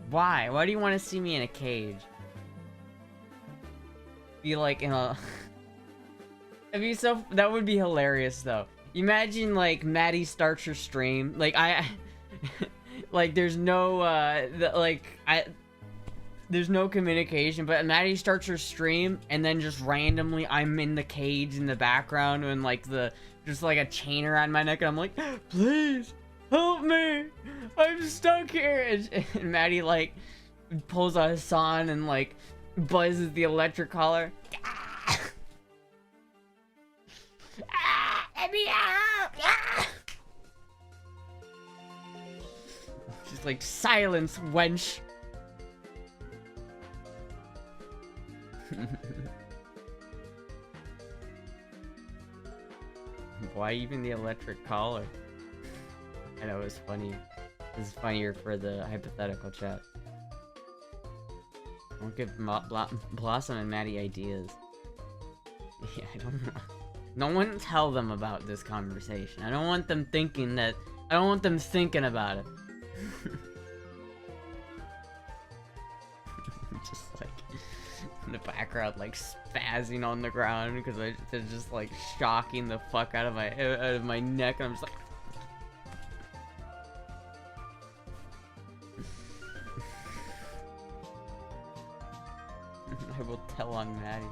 Why? Why do you want to see me in a cage? Be like in a... It'd be so... That would be hilarious, though. Imagine, like, Maddie starts her stream. Like, like, there's no, there's no communication, but Maddie starts her stream, and then just randomly, I'm in the cage in the background, and, like, just like a chain around my neck, and I'm like, please, help me, I'm stuck here, and Maddie, like, pulls a Hassan and, like, buzzes the electric collar. Let me out! She's like, silence, wench. Why even the electric collar? I know, it was funny. This is funnier for the hypothetical chat. Don't give Blossom and Maddie ideas. Yeah, I don't know. No one tell them about this conversation. I don't want them thinking that... I don't want them thinking about it. Just like... in the background, like, spazzing on the ground because they're just, like, shocking the fuck out of my neck, and I'm just like... I will tell on Maddie.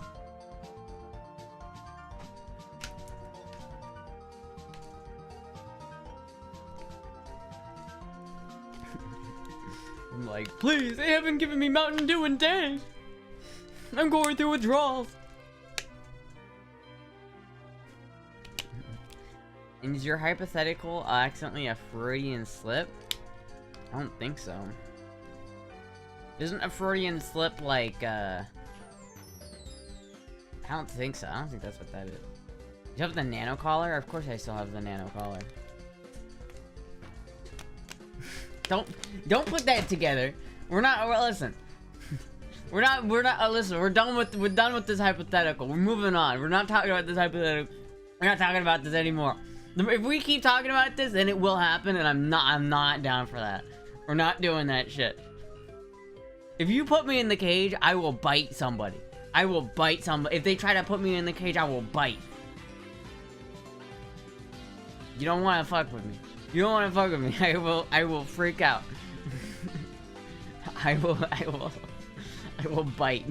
I'm like, please, they haven't given me Mountain Dew in days. I'm going through withdrawals. And is your hypothetical accidentally a Freudian slip? I don't think so. Isn't a Freudian slip like, have I don't think so. I don't think that's what that is. You have the nano collar? Of course I still have the nano collar. Don't put that together. Listen. Listen, we're done with this hypothetical. We're moving on. We're not talking about this hypothetical. We're not talking about this anymore. If we keep talking about this, then it will happen, and I'm not down for that. We're not doing that shit. If you put me in the cage, I will bite somebody. I will bite somebody. If they try to put me in the cage, I will bite. You don't want to fuck with me. You don't want to fuck with me. I will freak out. I will bite.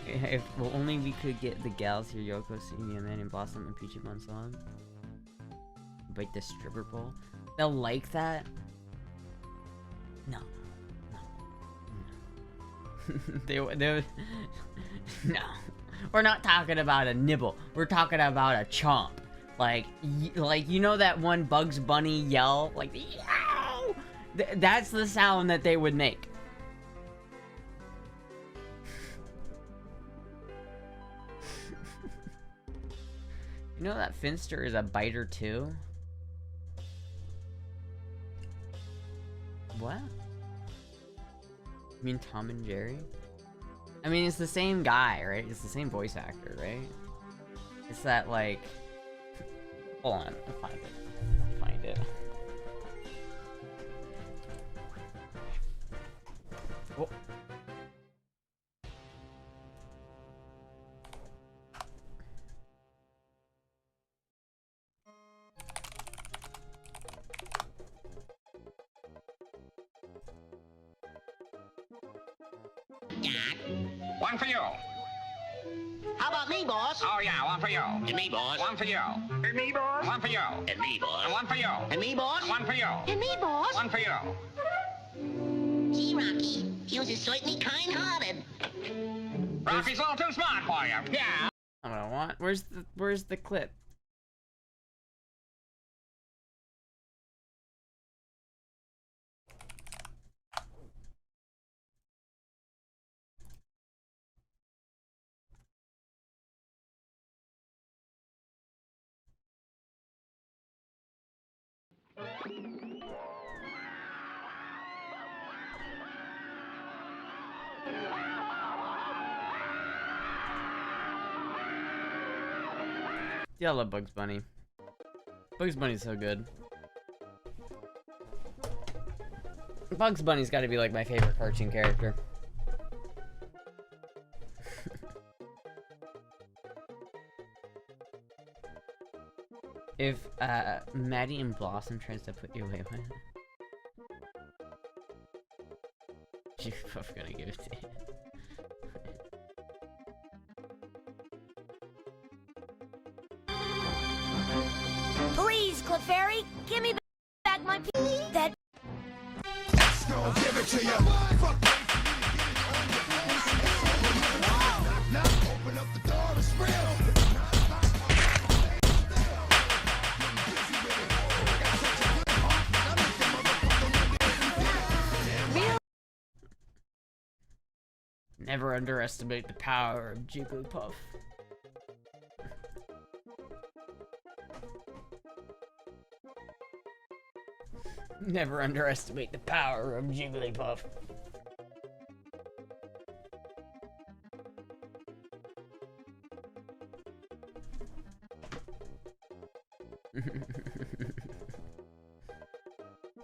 If only we could get the gals here, Yoko, Simi, and then in Blossom and Peachy Bun song. Bite the stripper pole. They'll like that? No. They no. We're not talking about a nibble. We're talking about a chomp. Like you know that one Bugs Bunny yell? Like, yow! That's the sound that they would make. You know that Finster is a biter too? What? You mean Tom and Jerry? I mean, it's the same guy, right? It's the same voice actor, right? It's that, like... Hold on, I'll find it. Find it. Oh. One for you. How about me, boss? Oh, yeah, one for you. And me, boss. One for you. And me, boss. One for you. And me, boss. And one for you. And me, boss. One for you. And me, boss. One for you. Gee, Rocky, yours is certainly kind-hearted. Rocky's a little too smart for you. Yeah. I don't want. Where's the clip? Yeah, I love Bugs Bunny. Bugs Bunny's so good. Bugs Bunny's gotta be like my favorite cartoon character. If Maddie and Blossom tries to put you away, what? You're both gonna give it to you. Please, Clefairy, give me back my that. I'll give it to you. Fuck. Now open up the door, it's real. Never underestimate the power of Jigglypuff. Never underestimate the power of Jigglypuff.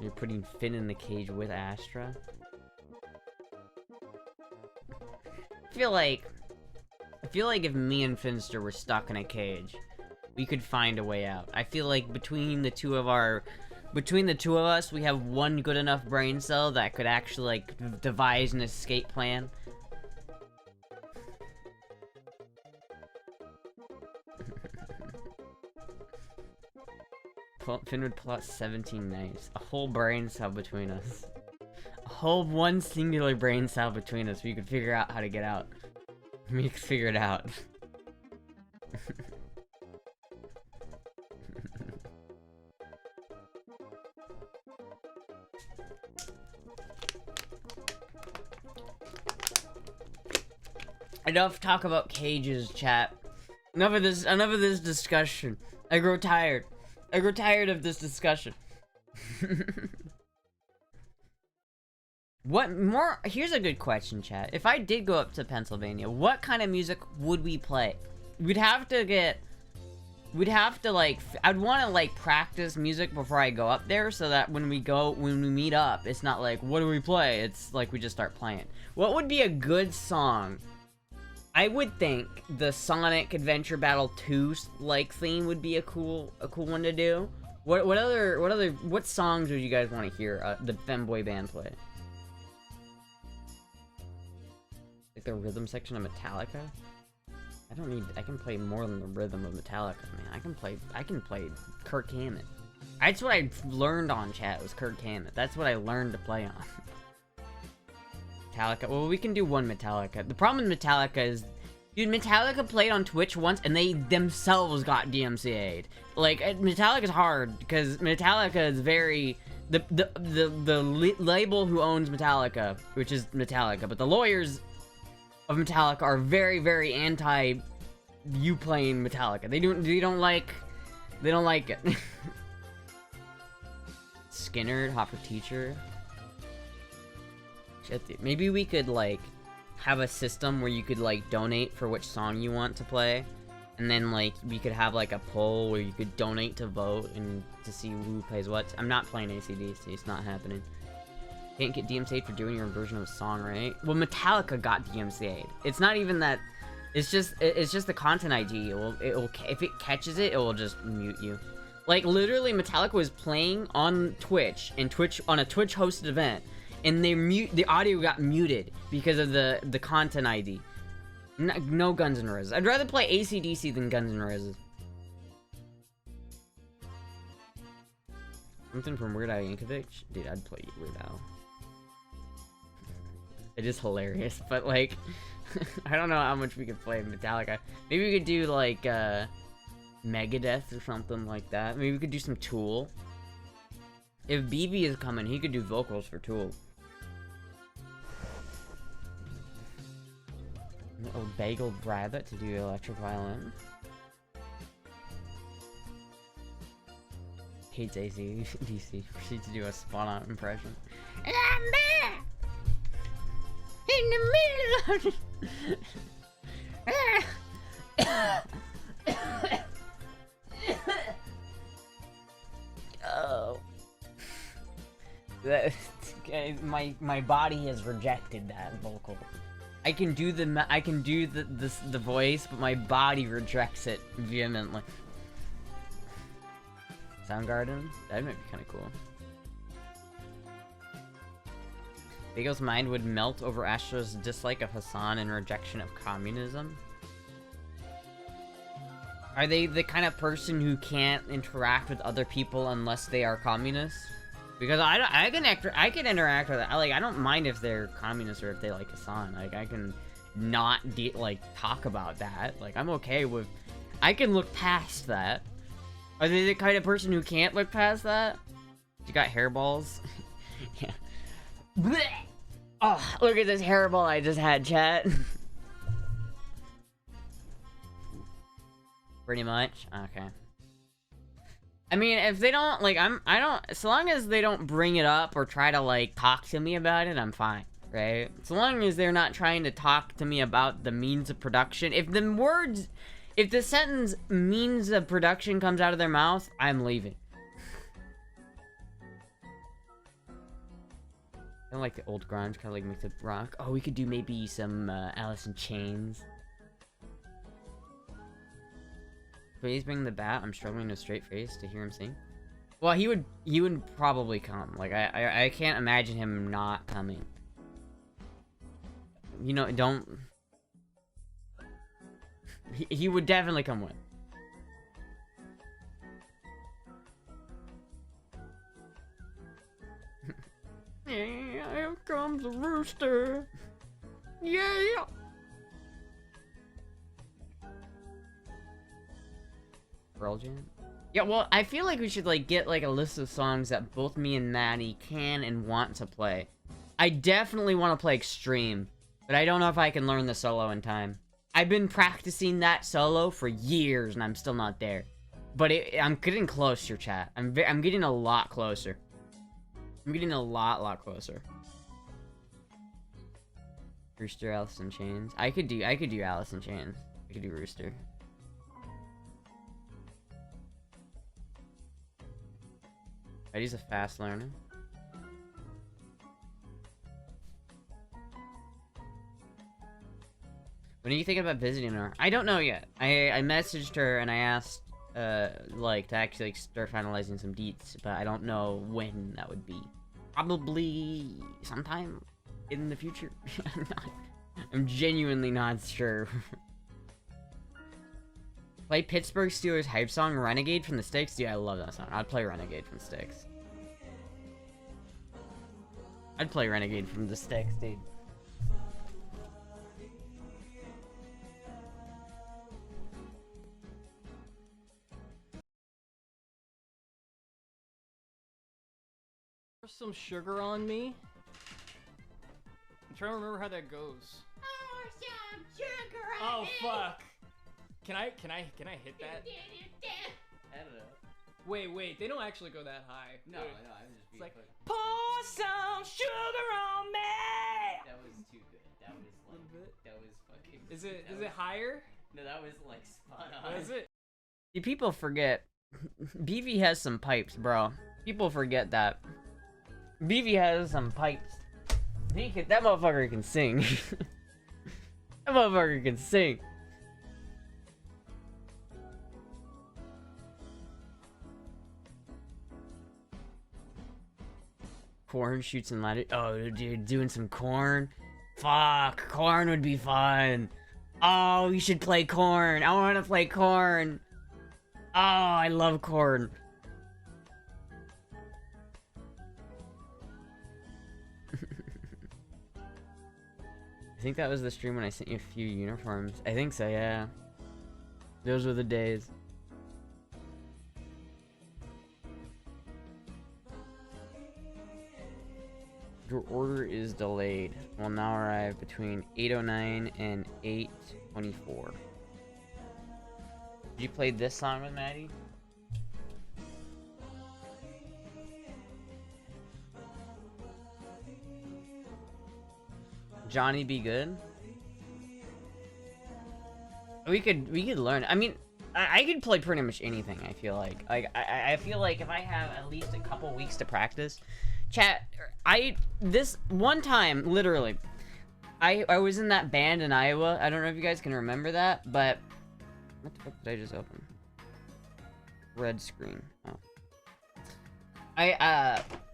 You're putting Finn in the cage with Astra? I feel like if me and Finster were stuck in a cage, we could find a way out. I feel like between the two of us, we have one good enough brain cell that could actually, like, devise an escape plan. Finn would plot 17 knives. A whole brain cell between us. A whole one singular brain cell between us. We could figure out how to get out. We could figure it out. Enough talk about cages, chat. Enough of this discussion. I grow tired. I grow tired of this discussion. What more? Here's a good question, chat. If I did go up to Pennsylvania, what kind of music would we play? We'd have to like, I'd want to like practice music before I go up there so that when we meet up, it's not like, what do we play? It's like we just start playing. What would be a good song? I would think the Sonic Adventure Battle 2 like theme would be a cool one to do. What songs would you guys want to hear the Femboy band play? Like the rhythm section of Metallica? I can play more than the rhythm of Metallica, man. I can play Kirk Hammett. That's what I learned on, chat, was Kirk Hammett. That's what I learned to play on. Metallica. Well, we can do one Metallica. The problem with Metallica is, dude, Metallica played on Twitch once and they themselves got DMCA'd. Like, Metallica's hard because Metallica is very the label who owns Metallica, which is Metallica, but the lawyers of Metallica are very, very anti you playing Metallica. They don't like it. Skinner, Hopper Teacher. Shit, dude. Maybe we could like have a system where you could like donate for which song you want to play, and then like we could have like a poll where you could donate to vote and to see who plays what. I'm not playing AC/DC. It's not happening. Can't get DMCA'd for doing your version of a song, right? Well, Metallica got DMCA'd. It's not even that. It's just the content ID. If it catches it, it will just mute you. Like literally, Metallica was playing on Twitch on a Twitch hosted event, and the audio got muted because of the content ID. No Guns N' Roses. I'd rather play AC/DC than Guns N' Roses. Something from Weird Al Yankovic? Dude, I'd play Weird Al. It is hilarious, but like, I don't know how much we could play Metallica. Maybe we could do like Megadeth or something like that. Maybe we could do some Tool. If BB is coming, he could do vocals for Tool. Little Bagel Rabbit to do electric violin. Hates AC/DC. Proceeds to do a spot-on impression. And I'm there! In the middle of oh. That, my body has rejected that vocal. I can do the voice, but my body rejects it vehemently. Soundgarden? That might be kind of cool. Bagel's mind would melt over Astra's dislike of Hassan and rejection of communism. Are they the kind of person who can't interact with other people unless they are communists? Because I can interact with that. Like, I don't mind if they're communists or if they like Hassan. Like, I can not talk about that. Like, I'm okay with. I can look past that. Are they the kind of person who can't look past that? You got hairballs? Yeah. Blech! Oh, look at this hairball I just had, chat. Pretty much? Okay. I mean, if they don't, like, so long as they don't bring it up or try to, like, talk to me about it, I'm fine, right? So long as they're not trying to talk to me about the means of production. If the sentence means of production comes out of their mouth, I'm leaving. I don't like the old grunge, kind of like mixed up rock. Oh, we could do maybe some Alice in Chains. Please bring the bat. I'm struggling to straight face to hear him sing. Well, he would probably come. Like, I can't imagine him not coming. You know, don't. He would definitely come with. Yeah, here comes the rooster. Yeah. Pearl Jam? Yeah, well, I feel like we should, like, get, like, a list of songs that both me and Maddie can and want to play. I definitely want to play Extreme. But I don't know if I can learn the solo in time. I've been practicing that solo for years, and I'm still not there. But I'm getting closer, chat. I'm getting a lot closer. I'm getting a lot closer. Rooster, Alice in Chains. I could do Alice in Chains. I could do Rooster. Eddie's a fast learner. When are you thinking about visiting her? I don't know yet. I messaged her and I asked, like, to actually like, start finalizing some deets, but I don't know when that would be. Probably sometime in the future. I'm genuinely not sure. Play Pittsburgh Steelers hype song Renegade from the Sticks? Dude, I love that song. I'd play Renegade from Sticks. I'd play Renegade from the Sticks, dude. There's some sugar on me. I'm trying to remember how that goes. Some sugar Oh fuck! Can I hit that? I don't know. Wait, they don't actually go that high. No, Wait. I'm just being It's like, quick. pour some sugar on me! That was too good. That was like, bit. that was fucking. Is it higher? No, that was like spot on. What is it? See, people forget. BV has some pipes, bro. People forget that. BV has some pipes. That motherfucker can sing. That motherfucker can sing. Corn shoots and ladder. Oh, dude, doing some corn. Fuck, corn would be fun. Oh, we should play corn. I want to play corn. Oh, I love corn. I think that was the stream when I sent you a few uniforms. I think so, yeah. Those were the days. Your order is delayed. Will now arrive between 8:09 and 8:24. You played this song with Maddie? Johnny Be Good? We could learn. I mean, I could play pretty much anything, I feel like. I feel like if I have at least a couple weeks to practice. Chat, this one time, literally, I was in that band in Iowa. I don't know if you guys can remember that, but what the fuck did I just open? Red screen. Oh.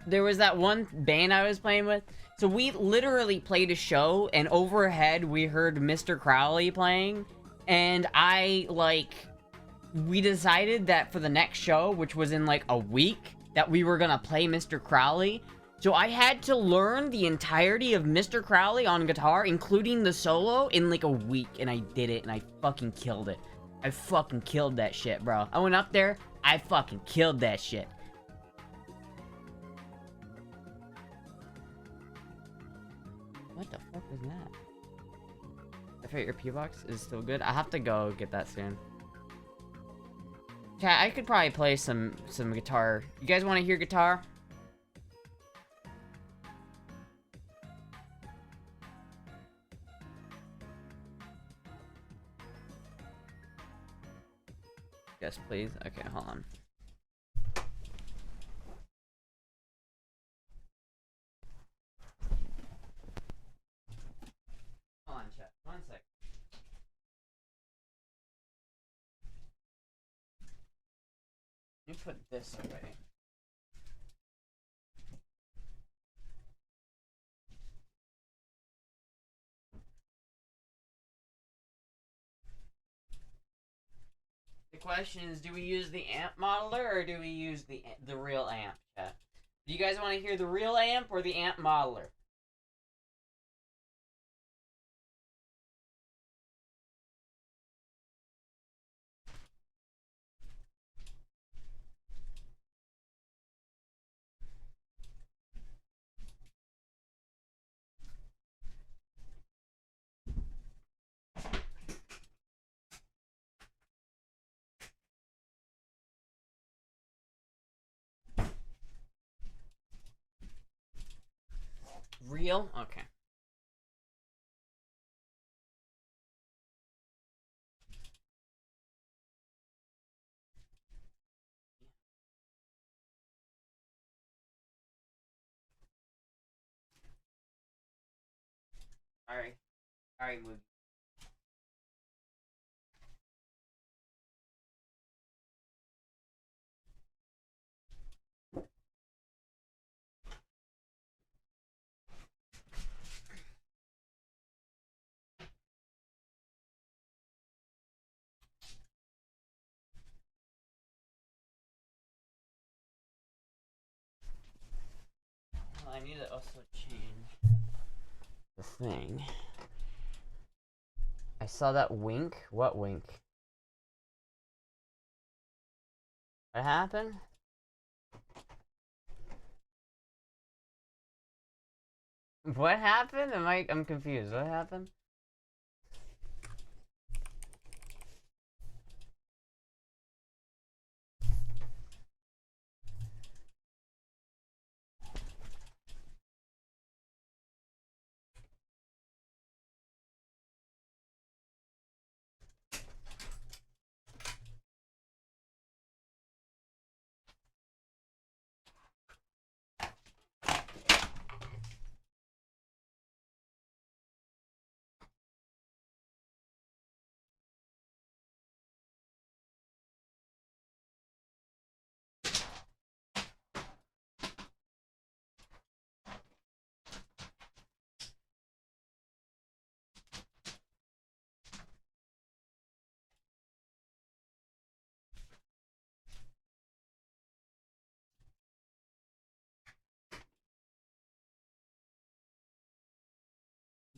There was that one band I was playing with. So we literally played a show, and overhead we heard Mr. Crowley playing, and we decided that for the next show, which was in like a week, that we were gonna play Mr. Crowley. So I had to learn the entirety of Mr. Crowley on guitar, including the solo, in like a week, and I did it, and I fucking killed it. I fucking killed that shit, bro. I went up there, I fucking killed that shit. What the fuck was that? I thought your P-Box is still good. I have to go get that soon. Chat, I could probably play some guitar. You guys want to hear guitar? Yes, please. Okay, hold on. Hold on, chat. 1 sec. Let me put this away. The question is, do we use the amp modeler or do we use the real amp? Chat? Do you guys want to hear the real amp or the amp modeler? heal? Okay. Sorry. Sorry, movie. Well, I need to also change the thing. I saw that wink. What wink? What happened? What happened? I'm confused. What happened?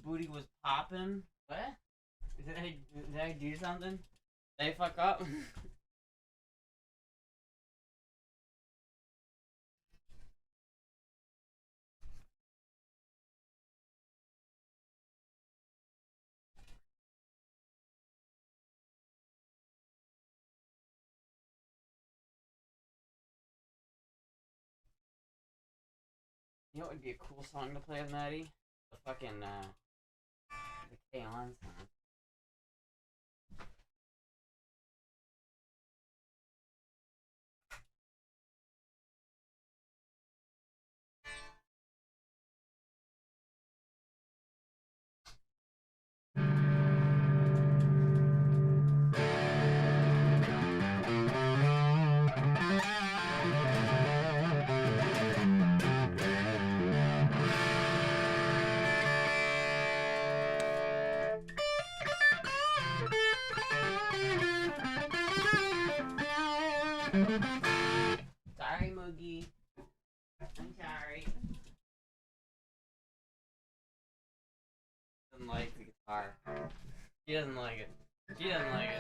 Booty was popping. What? Did I do something? Did I fuck up? You know what would be a cool song to play with Maddie? The fucking, the K-On song. Sorry, Moogie. I'm sorry. Doesn't like the guitar. She doesn't like it. She doesn't like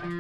Wait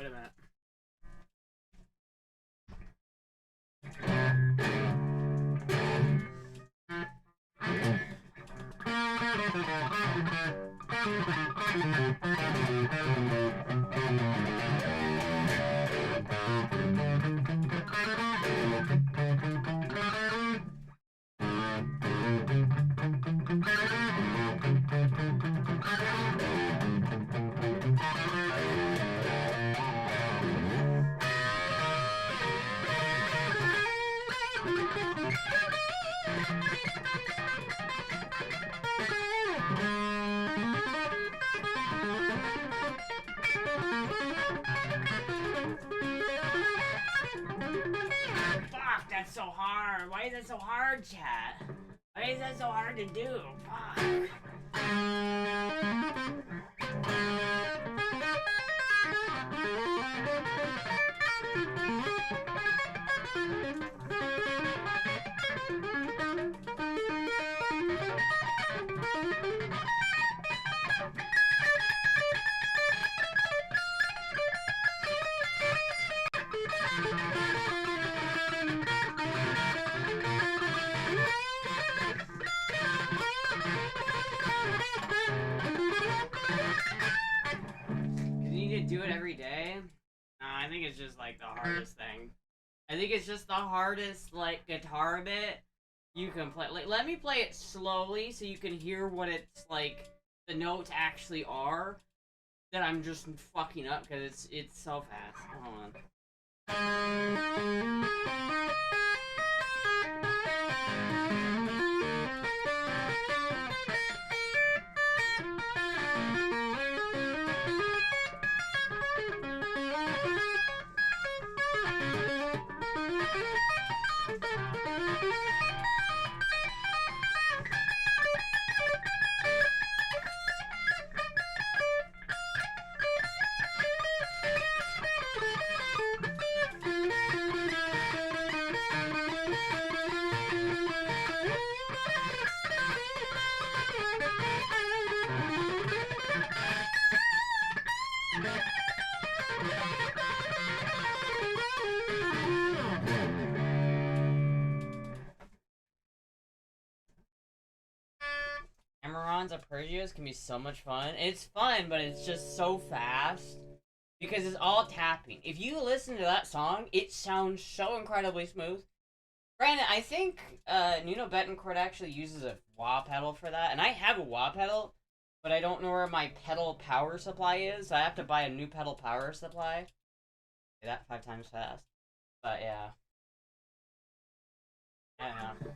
a minute. Fuck, that's so hard. Why is that so hard, chat? Why is that so hard to do? Fuck. You need to do it every day? I think it's just like the hardest thing. I think it's just the hardest like guitar bit you can play. Like, let me play it slowly so you can hear what it's like the notes actually are. That I'm just fucking up because it's so fast. Hold on. Emerons Arpeggios can be so much fun. It's fun, but it's just so fast. Because it's all tapping. If you listen to that song, it sounds so incredibly smooth. Granted, I think Nuno Betancourt actually uses a wah pedal for that. And I have a wah pedal, but I don't know where my pedal power supply is. So I have to buy a new pedal power supply. Say that 5 times fast. But yeah. I don't know.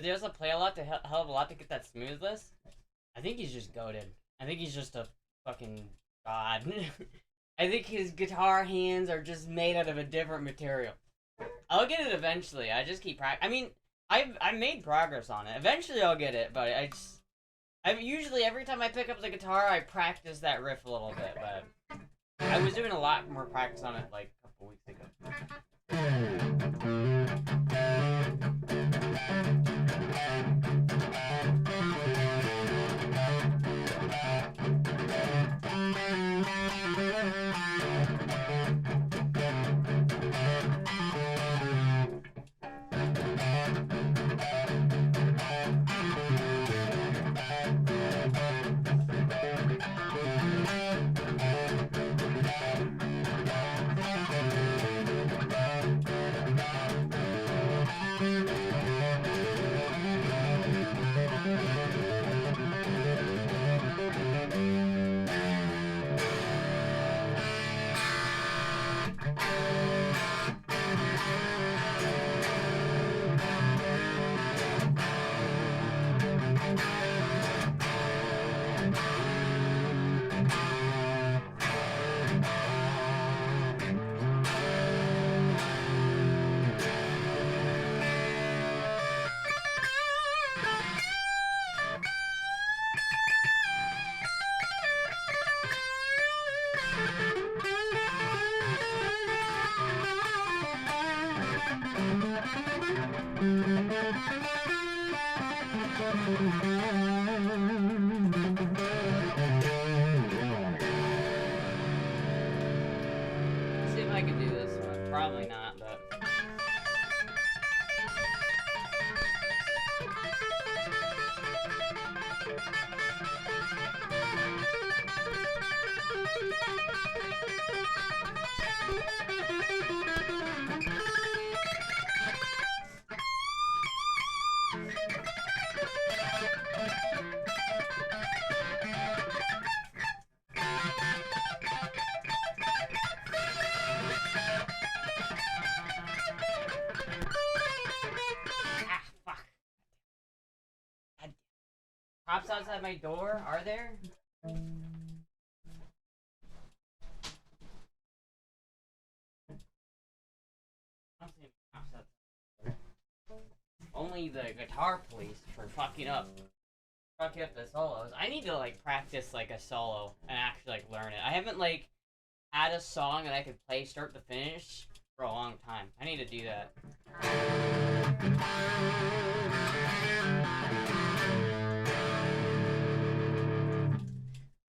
he has to play a lot to hell of a lot to get that smoothness, I think he's just goated. I think he's just a fucking god. I think his guitar hands are just made out of a different material. I'll get it eventually. I just keep I mean, I've made progress on it. Eventually I'll get it, but I've usually every time I pick up the guitar, I practice that riff a little bit. But I was doing a lot more practice on it like a couple weeks ago. See if I can do this one. Probably not, but. Cops outside my door? Are there? I don't see any cops outside. Only the guitar police for fucking up the solos. I need to like practice like a solo and actually like learn it. I haven't like had a song that I could play start to finish for a long time. I need to do that.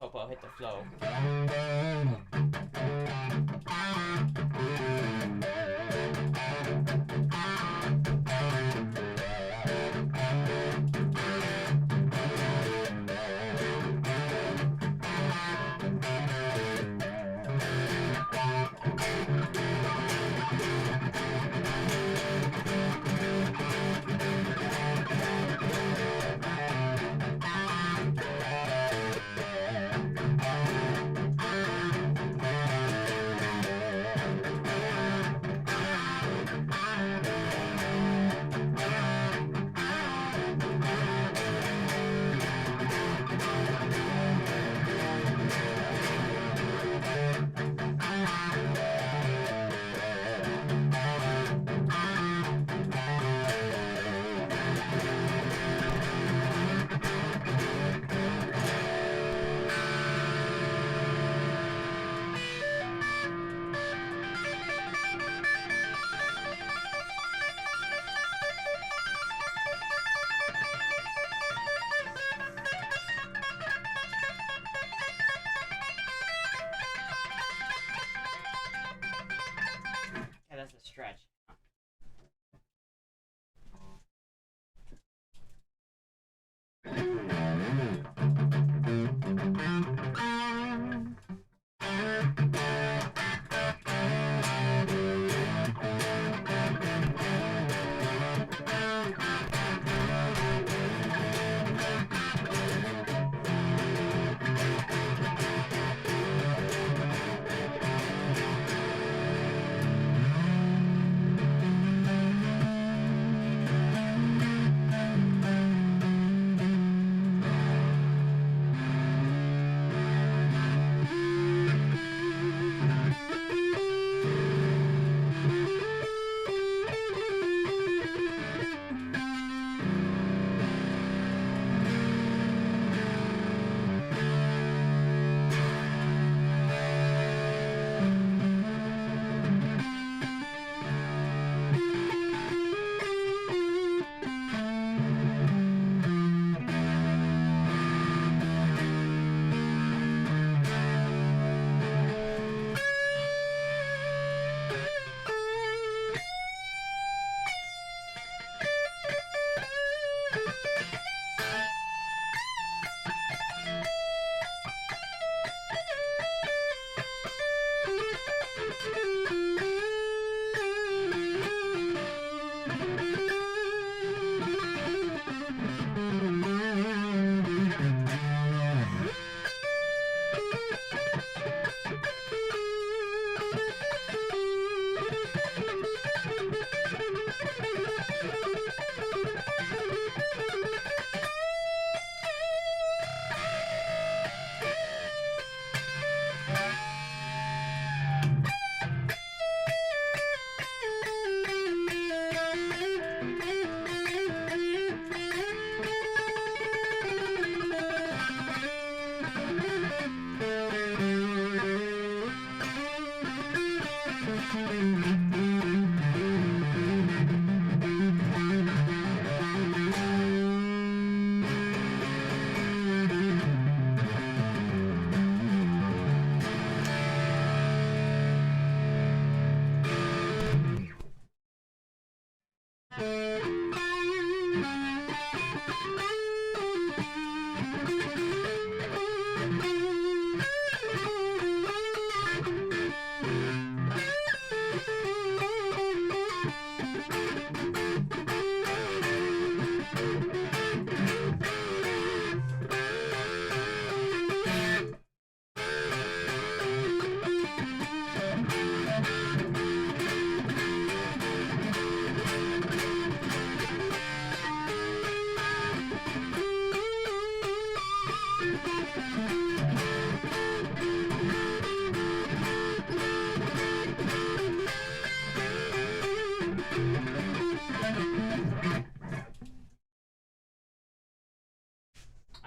Hope I'll hit the flow. That's a stretch.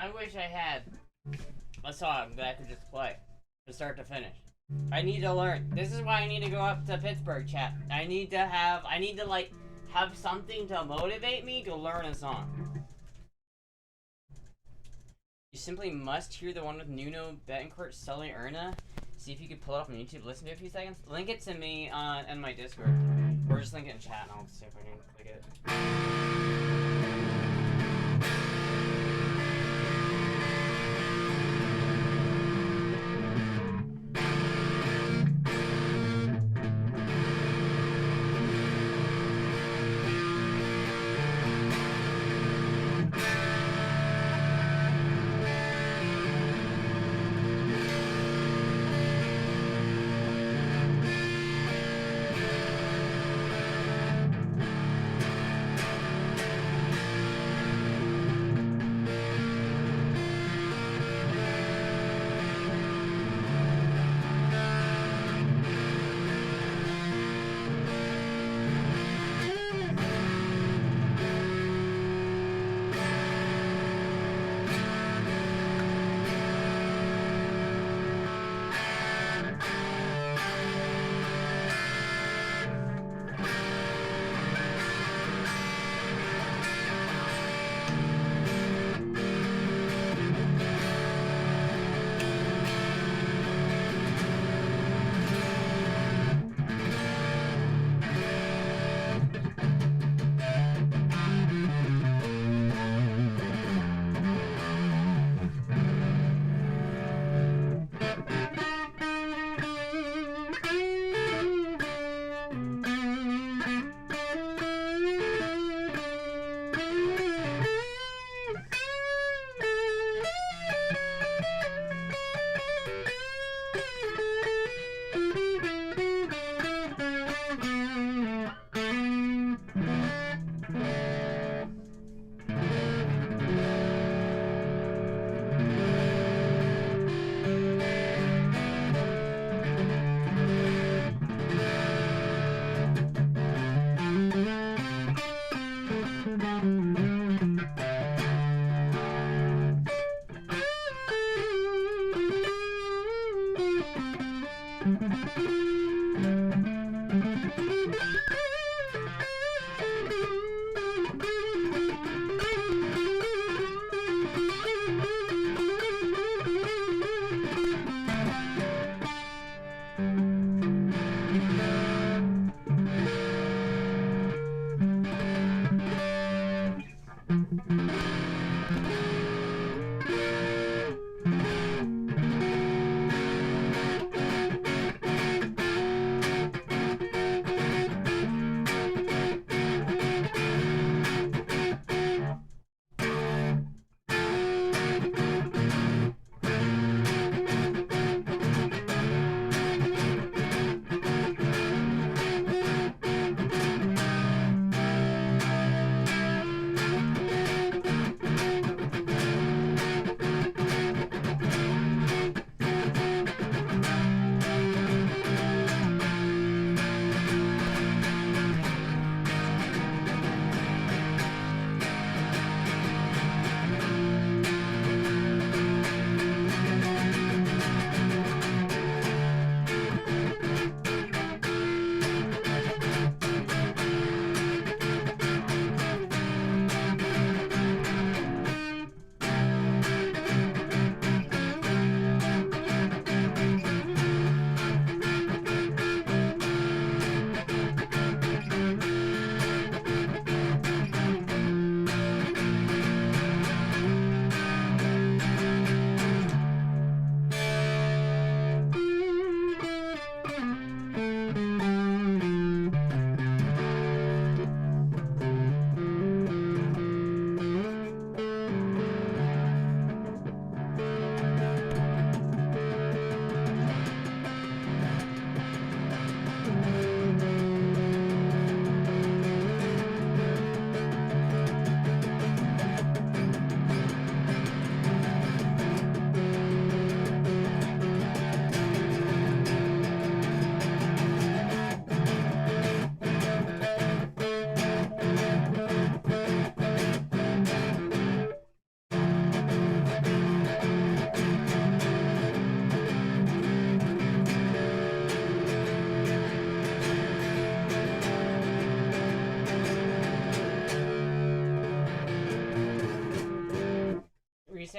I wish I had a song that I could just play from start to finish. I need to learn. This is why I need to go up to Pittsburgh, chat. I need to like have something to motivate me to learn a song. You simply must hear the one with Nuno Betancourt, Sully Erna. See if you can pull it up on YouTube. Listen to it a few seconds. Link it to me on my Discord, or just link it in chat, and I'll see if I can click it.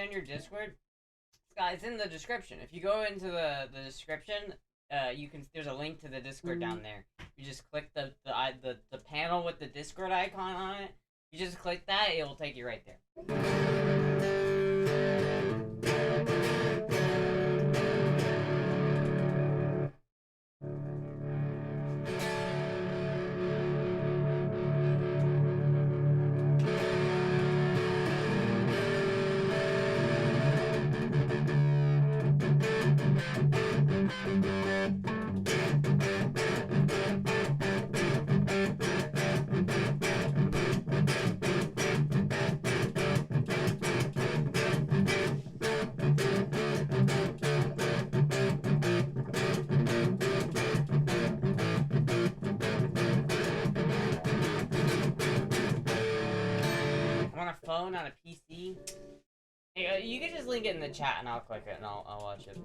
join your Discord? It's in the description. If you go into the description, there's a link to the Discord down there. You just click the panel with the Discord icon on it. You just click that, it will take you right there. On a PC. Hey, you can just link it in the chat and I'll click it and I'll watch it.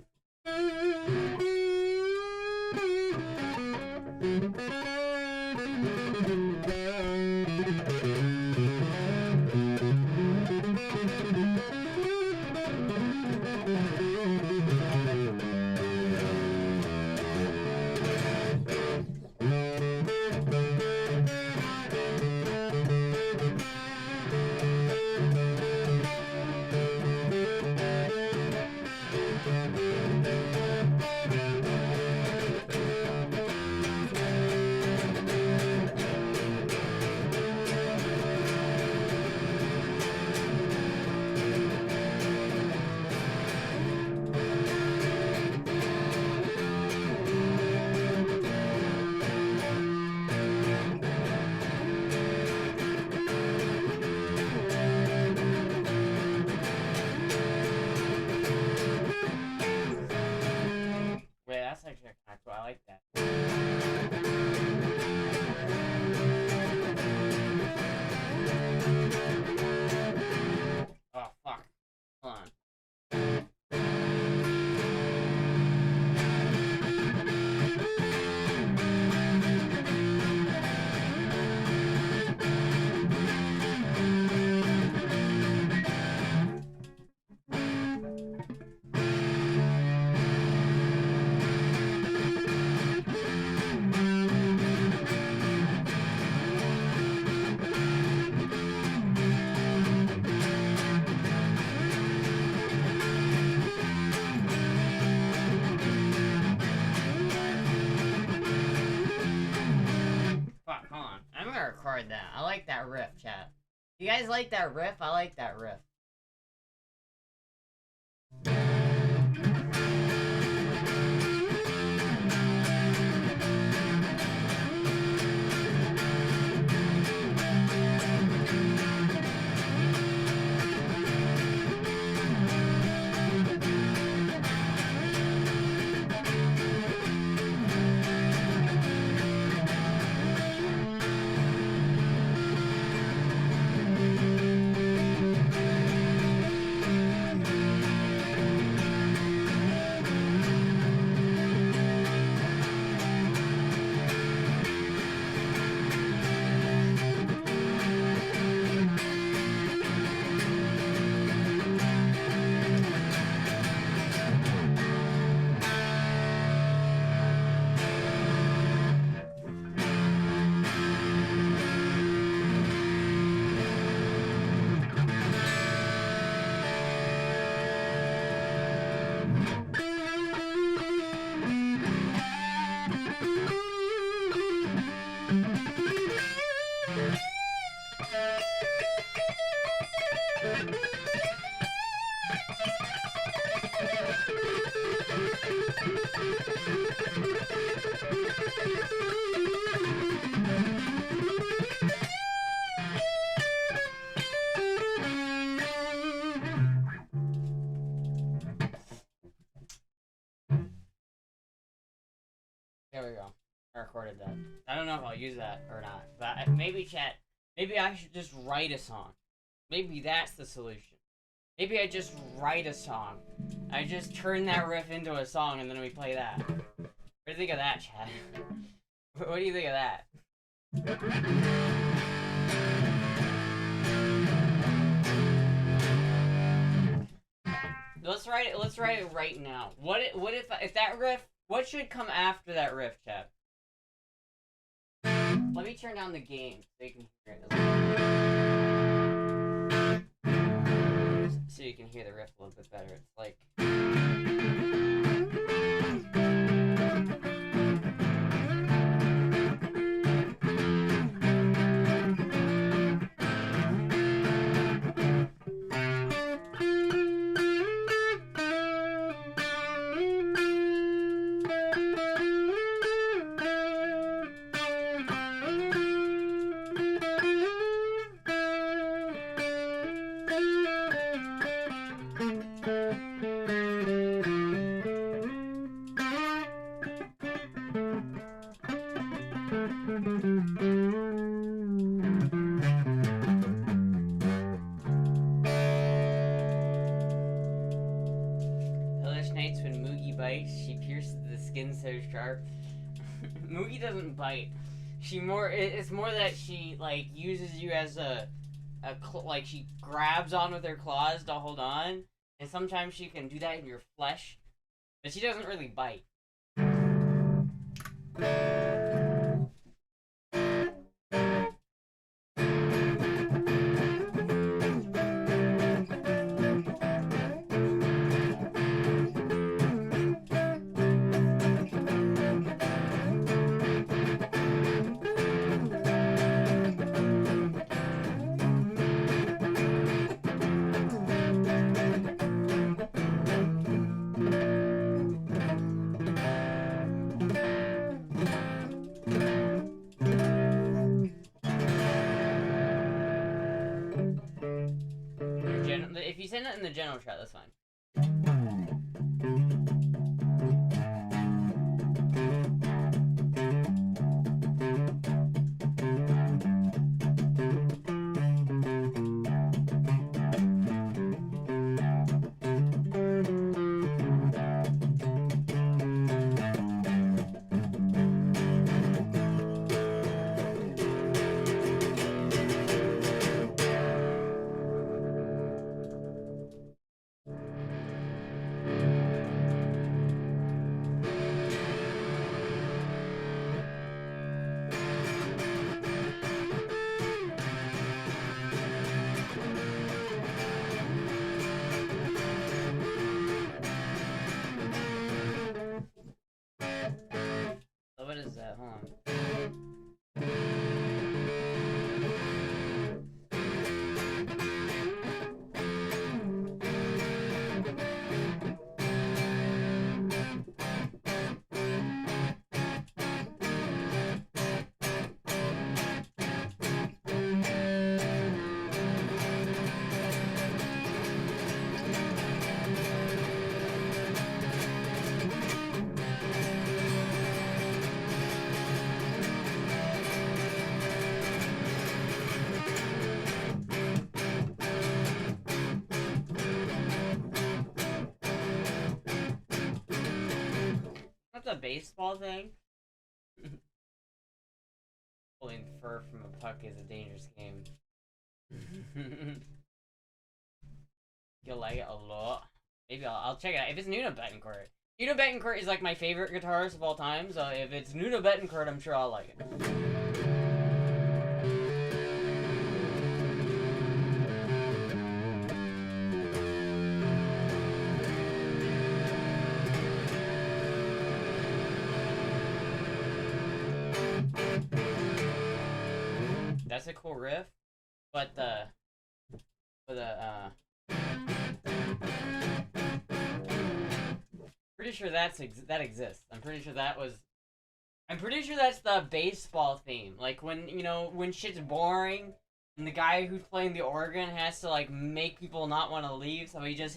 I like that. Oh, fuck. Hold on. Record that. I like that riff, chat. You guys like that riff? I like that riff. There we go. I recorded that. I don't know if I'll use that or not, but maybe chat, maybe I should just write a song. Maybe that's the solution. Maybe I just write a song. I just turn that riff into a song and then we play that. What do you think of that, chat? What do you think of that? write it. Let's write it right now. What if that riff? What should come after that riff, chap? Let me turn down the game so you can hear it. So you can hear the riff a little bit better. It's like. She pierces the skin so sharp. Moogie doesn't bite. It's more that she like uses you as like she grabs on with her claws to hold on, and sometimes she can do that in your flesh, but she doesn't really bite. If you send it in the general chat, that's fine. What is that? Hold on. That's a baseball thing. Pulling fur from a puck is a dangerous game. You'll like it a lot. Maybe I'll check it out. If it's Nuno Bettencourt. Nuno Bettencourt is like my favorite guitarist of all time, so if it's Nuno Bettencourt, I'm sure I'll like it. That's a cool riff, but pretty sure that exists. I'm pretty sure that's the baseball theme. Like when when shit's boring and the guy who's playing the organ has to like make people not want to leave, so he gives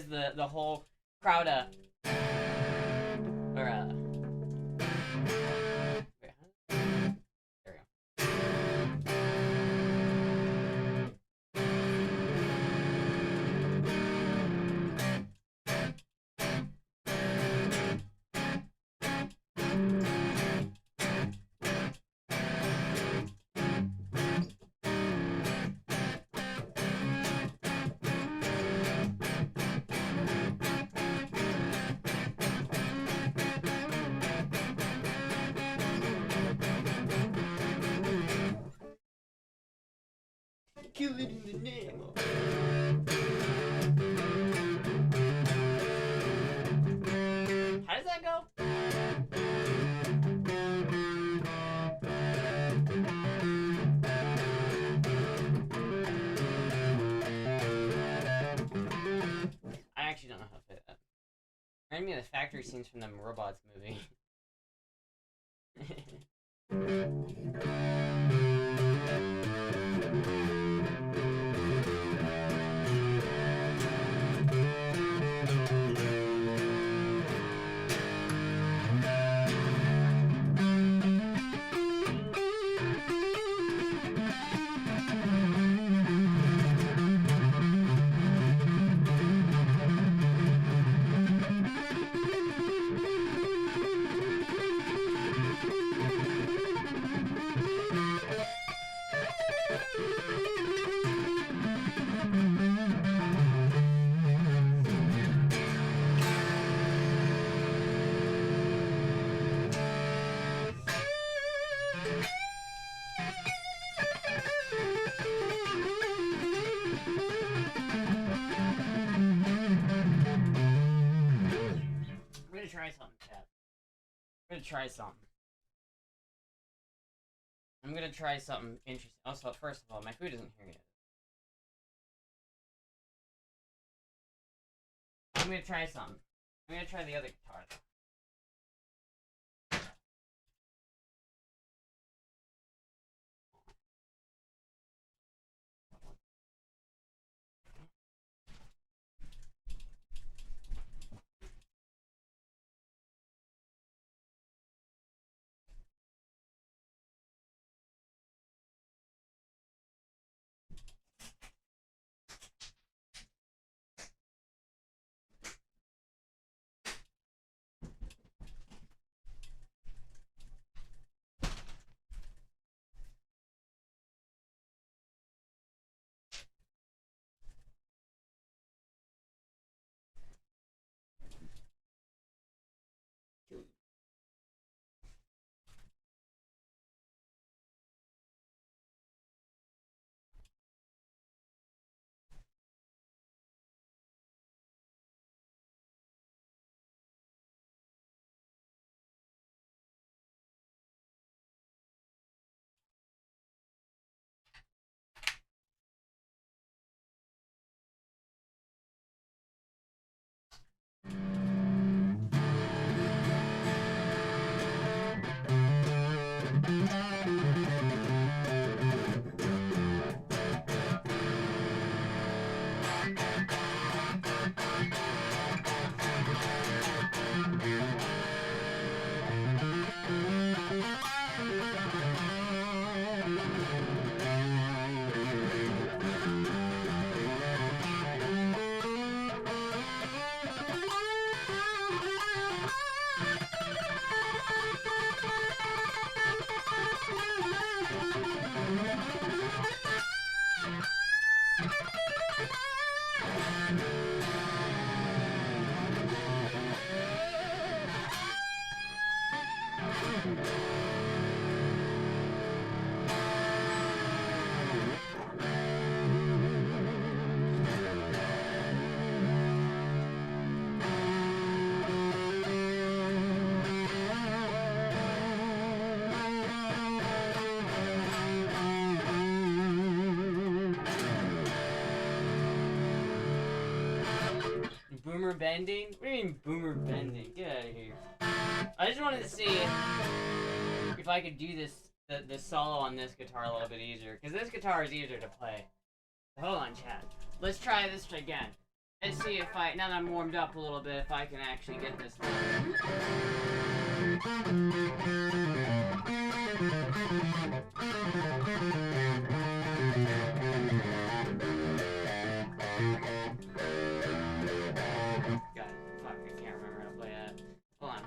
the whole crowd a kill it in the name of... How does that go? I actually don't know how to play that. Remind me of the factory scenes from the Robots movie. Try something, chat. I'm gonna try something. I'm gonna try something interesting. Also, first of all, my food isn't here yet. I'm gonna try something. I'm gonna try the other guitar. Boomer bending? What do you mean boomer bending? Get out of here. I just wanted to see if I could do the solo on this guitar a little bit easier, because this guitar is easier to play. Hold on, chat. Let's try this again. Let's see if now that I'm warmed up a little bit, if I can actually get this done. God, fuck, I can't remember how to play that. Hold on.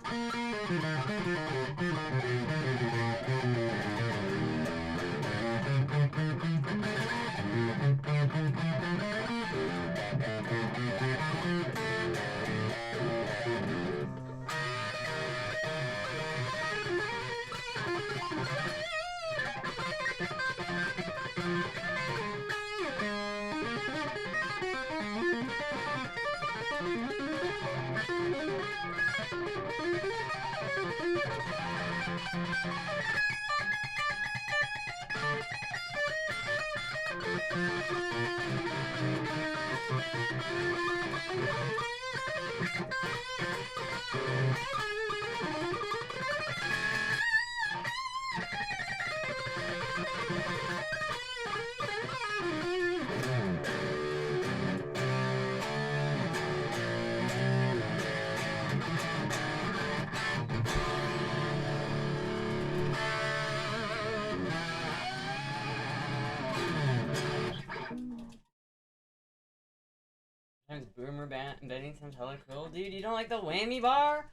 Sometimes boomer betting sounds hella cool. Dude, you don't like the whammy bar?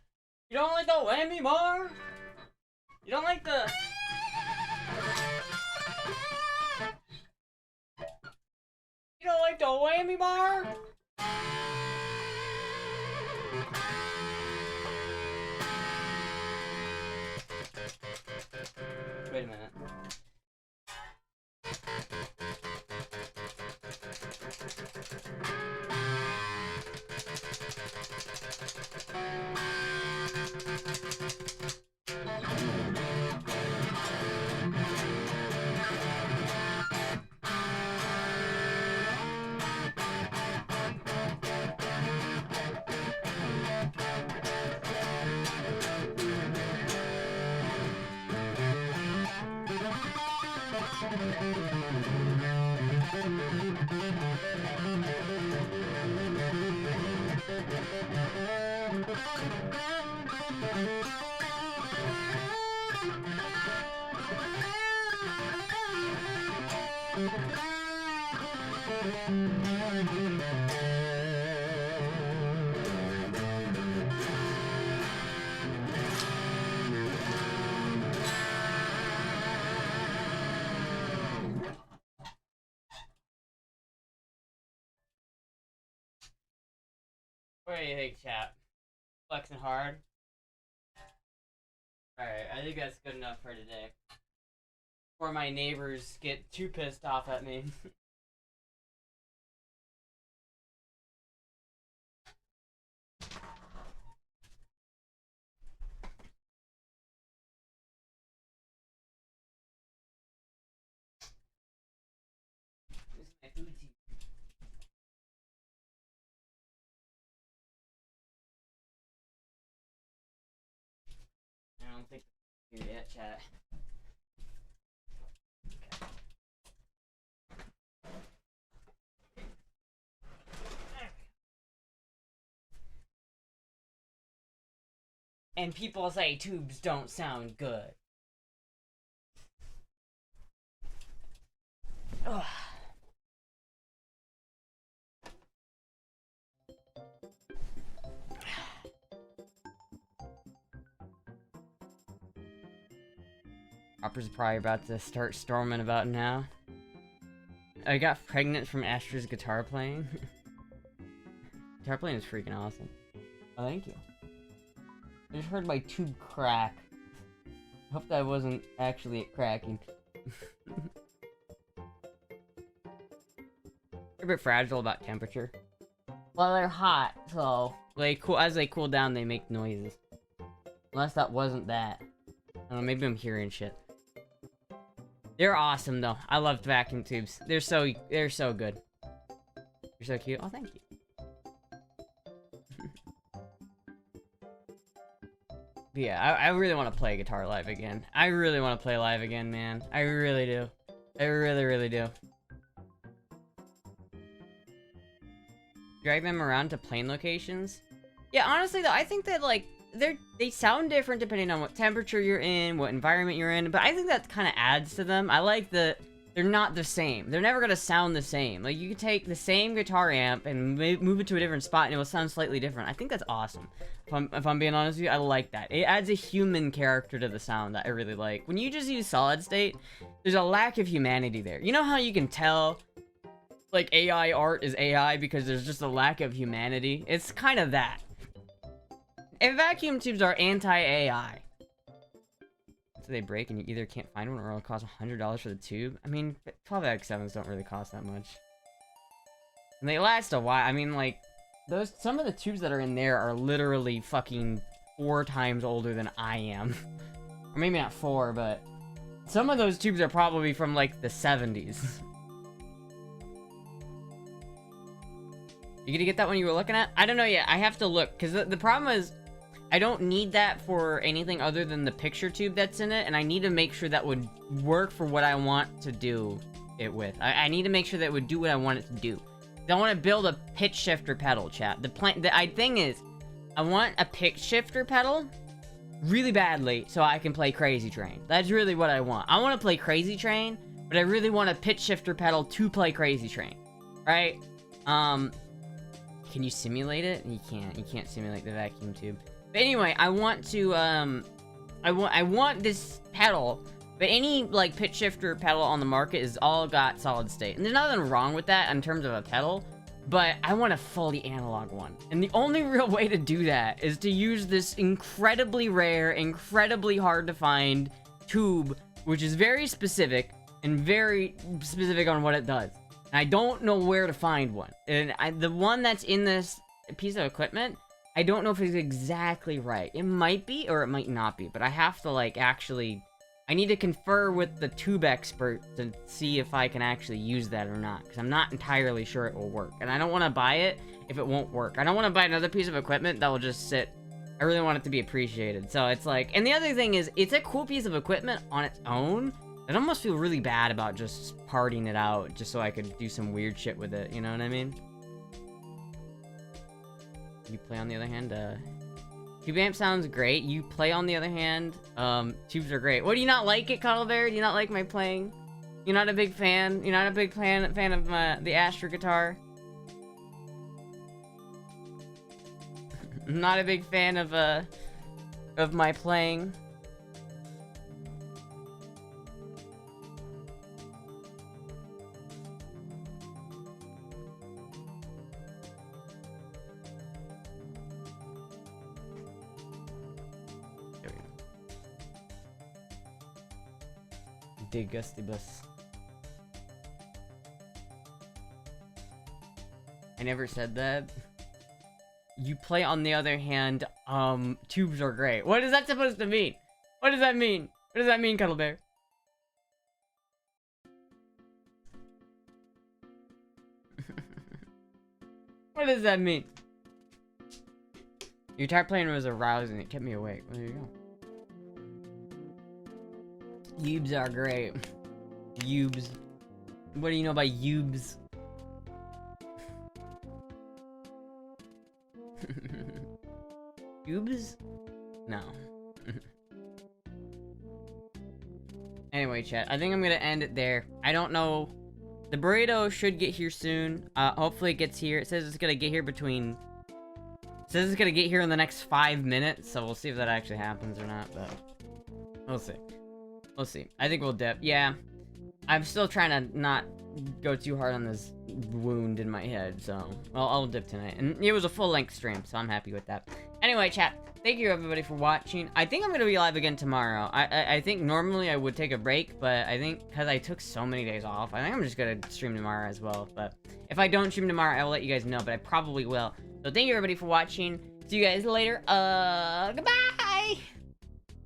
You don't like the whammy bar? You don't like the... You don't like the whammy bar? Wait a minute. What do you think, chat? Flexing hard? Alright, I think that's good enough for today. Before my neighbors get too pissed off at me. This is my food tea. I don't think here yet, chat. And people say tubes don't sound good. Ugh. Hopper's probably about to start storming about now. I got pregnant from Astra's guitar playing. Guitar playing is freaking awesome. Oh, thank you. I just heard my tube crack. I hope that wasn't actually it cracking. They're a bit fragile about temperature. Well, they're hot, so as they cool down, they make noises. Unless that wasn't that. I don't know, maybe I'm hearing shit. They're awesome though. I love vacuum tubes. They're so good. You're so cute. Oh, thank you. Yeah, I really want to play guitar live again. I really want to play live again, man. I really do. I really, really do. Drag them around to plane locations? Yeah, honestly though, I think that like they sound different depending on what temperature you're in, what environment you're in, but I think that kind of adds to them. I like that they're not the same. They're never gonna sound the same. Like, you could take the same guitar amp and move it to a different spot and it will sound slightly different. I think that's awesome. If I'm being honest with you, I like that. It adds a human character to the sound that I really like. When you just use solid state, there's a lack of humanity there. You know how you can tell, like, AI art is AI because there's just a lack of humanity? It's kind of that. And vacuum tubes are anti-AI. So they break and you either can't find one or it'll cost $100 for the tube. I mean, 12x7s don't really cost that much. And they last a while. I mean, like, some of the tubes that are in there are literally fucking 4 times older than I am. Or maybe not 4, but some of those tubes are probably from, like, the 70s. You gonna get that one you were looking at? I don't know yet. I have to look, because the problem is, I don't need that for anything other than the picture tube that's in it, and I need to make sure that would work for what I want to do it with. I need to make sure that it would do what I want it to do. I want to build a pitch shifter pedal, chat. The thing is, I want a pitch shifter pedal really badly so I can play Crazy Train. That's really what I want. I want to play Crazy Train, but I really want a pitch shifter pedal to play Crazy Train, right? Can you simulate it? You can't. You can't simulate the vacuum tube. But anyway, I want to, I want this pedal, but any, like, pitch shifter pedal on the market is all got solid state. And there's nothing wrong with that in terms of a pedal, but I want a fully analog one. And the only real way to do that is to use this incredibly rare, incredibly hard to find tube, which is very specific and very specific on what it does. And I don't know where to find one. And the one that's in this piece of equipment, I don't know if it's exactly right. It might be, or it might not be, but I have to, like, actually... I need to confer with the tube expert to see if I can actually use that or not, because I'm not entirely sure it will work. And I don't want to buy it if it won't work. I don't want to buy another piece of equipment that will just sit. I really want it to be appreciated. So it's like... And the other thing is, it's a cool piece of equipment on its own. I almost feel really bad about just parting it out just so I could do some weird shit with it, you know what I mean? You play on the other hand, Tube amp sounds great. You play on the other hand, tubes are great. What, do you not like it, Cuddle Bear? Do you not like my playing? You're not a big fan? You're not a big fan of the Astra guitar? I'm not a big fan of my playing. Digustibus. I never said that. You play on the other hand, tubes are great. What is that supposed to mean? What does that mean? What does that mean, Cuddle Bear? What does that mean? Your guitar playing was arousing. It kept me awake. Well, there you go. Ubes are great. Ubes. What do you know about Ubes? Ubes? No. Anyway, chat, I think I'm gonna end it there. I don't know. The burrito should get here soon. Hopefully it gets here. It says it's gonna get here between... It says it's gonna get here in the next 5 minutes, so we'll see if that actually happens or not, but... We'll see. We'll see. I think we'll dip. Yeah. I'm still trying to not go too hard on this wound in my head, so... Well, I'll dip tonight. And it was a full-length stream, so I'm happy with that. Anyway, chat, thank you everybody for watching. I think I'm gonna be live again tomorrow. I think normally I would take a break, but I think because I took so many days off, I think I'm just gonna stream tomorrow as well. But if I don't stream tomorrow, I will let you guys know, but I probably will. So thank you everybody for watching. See you guys later. Goodbye!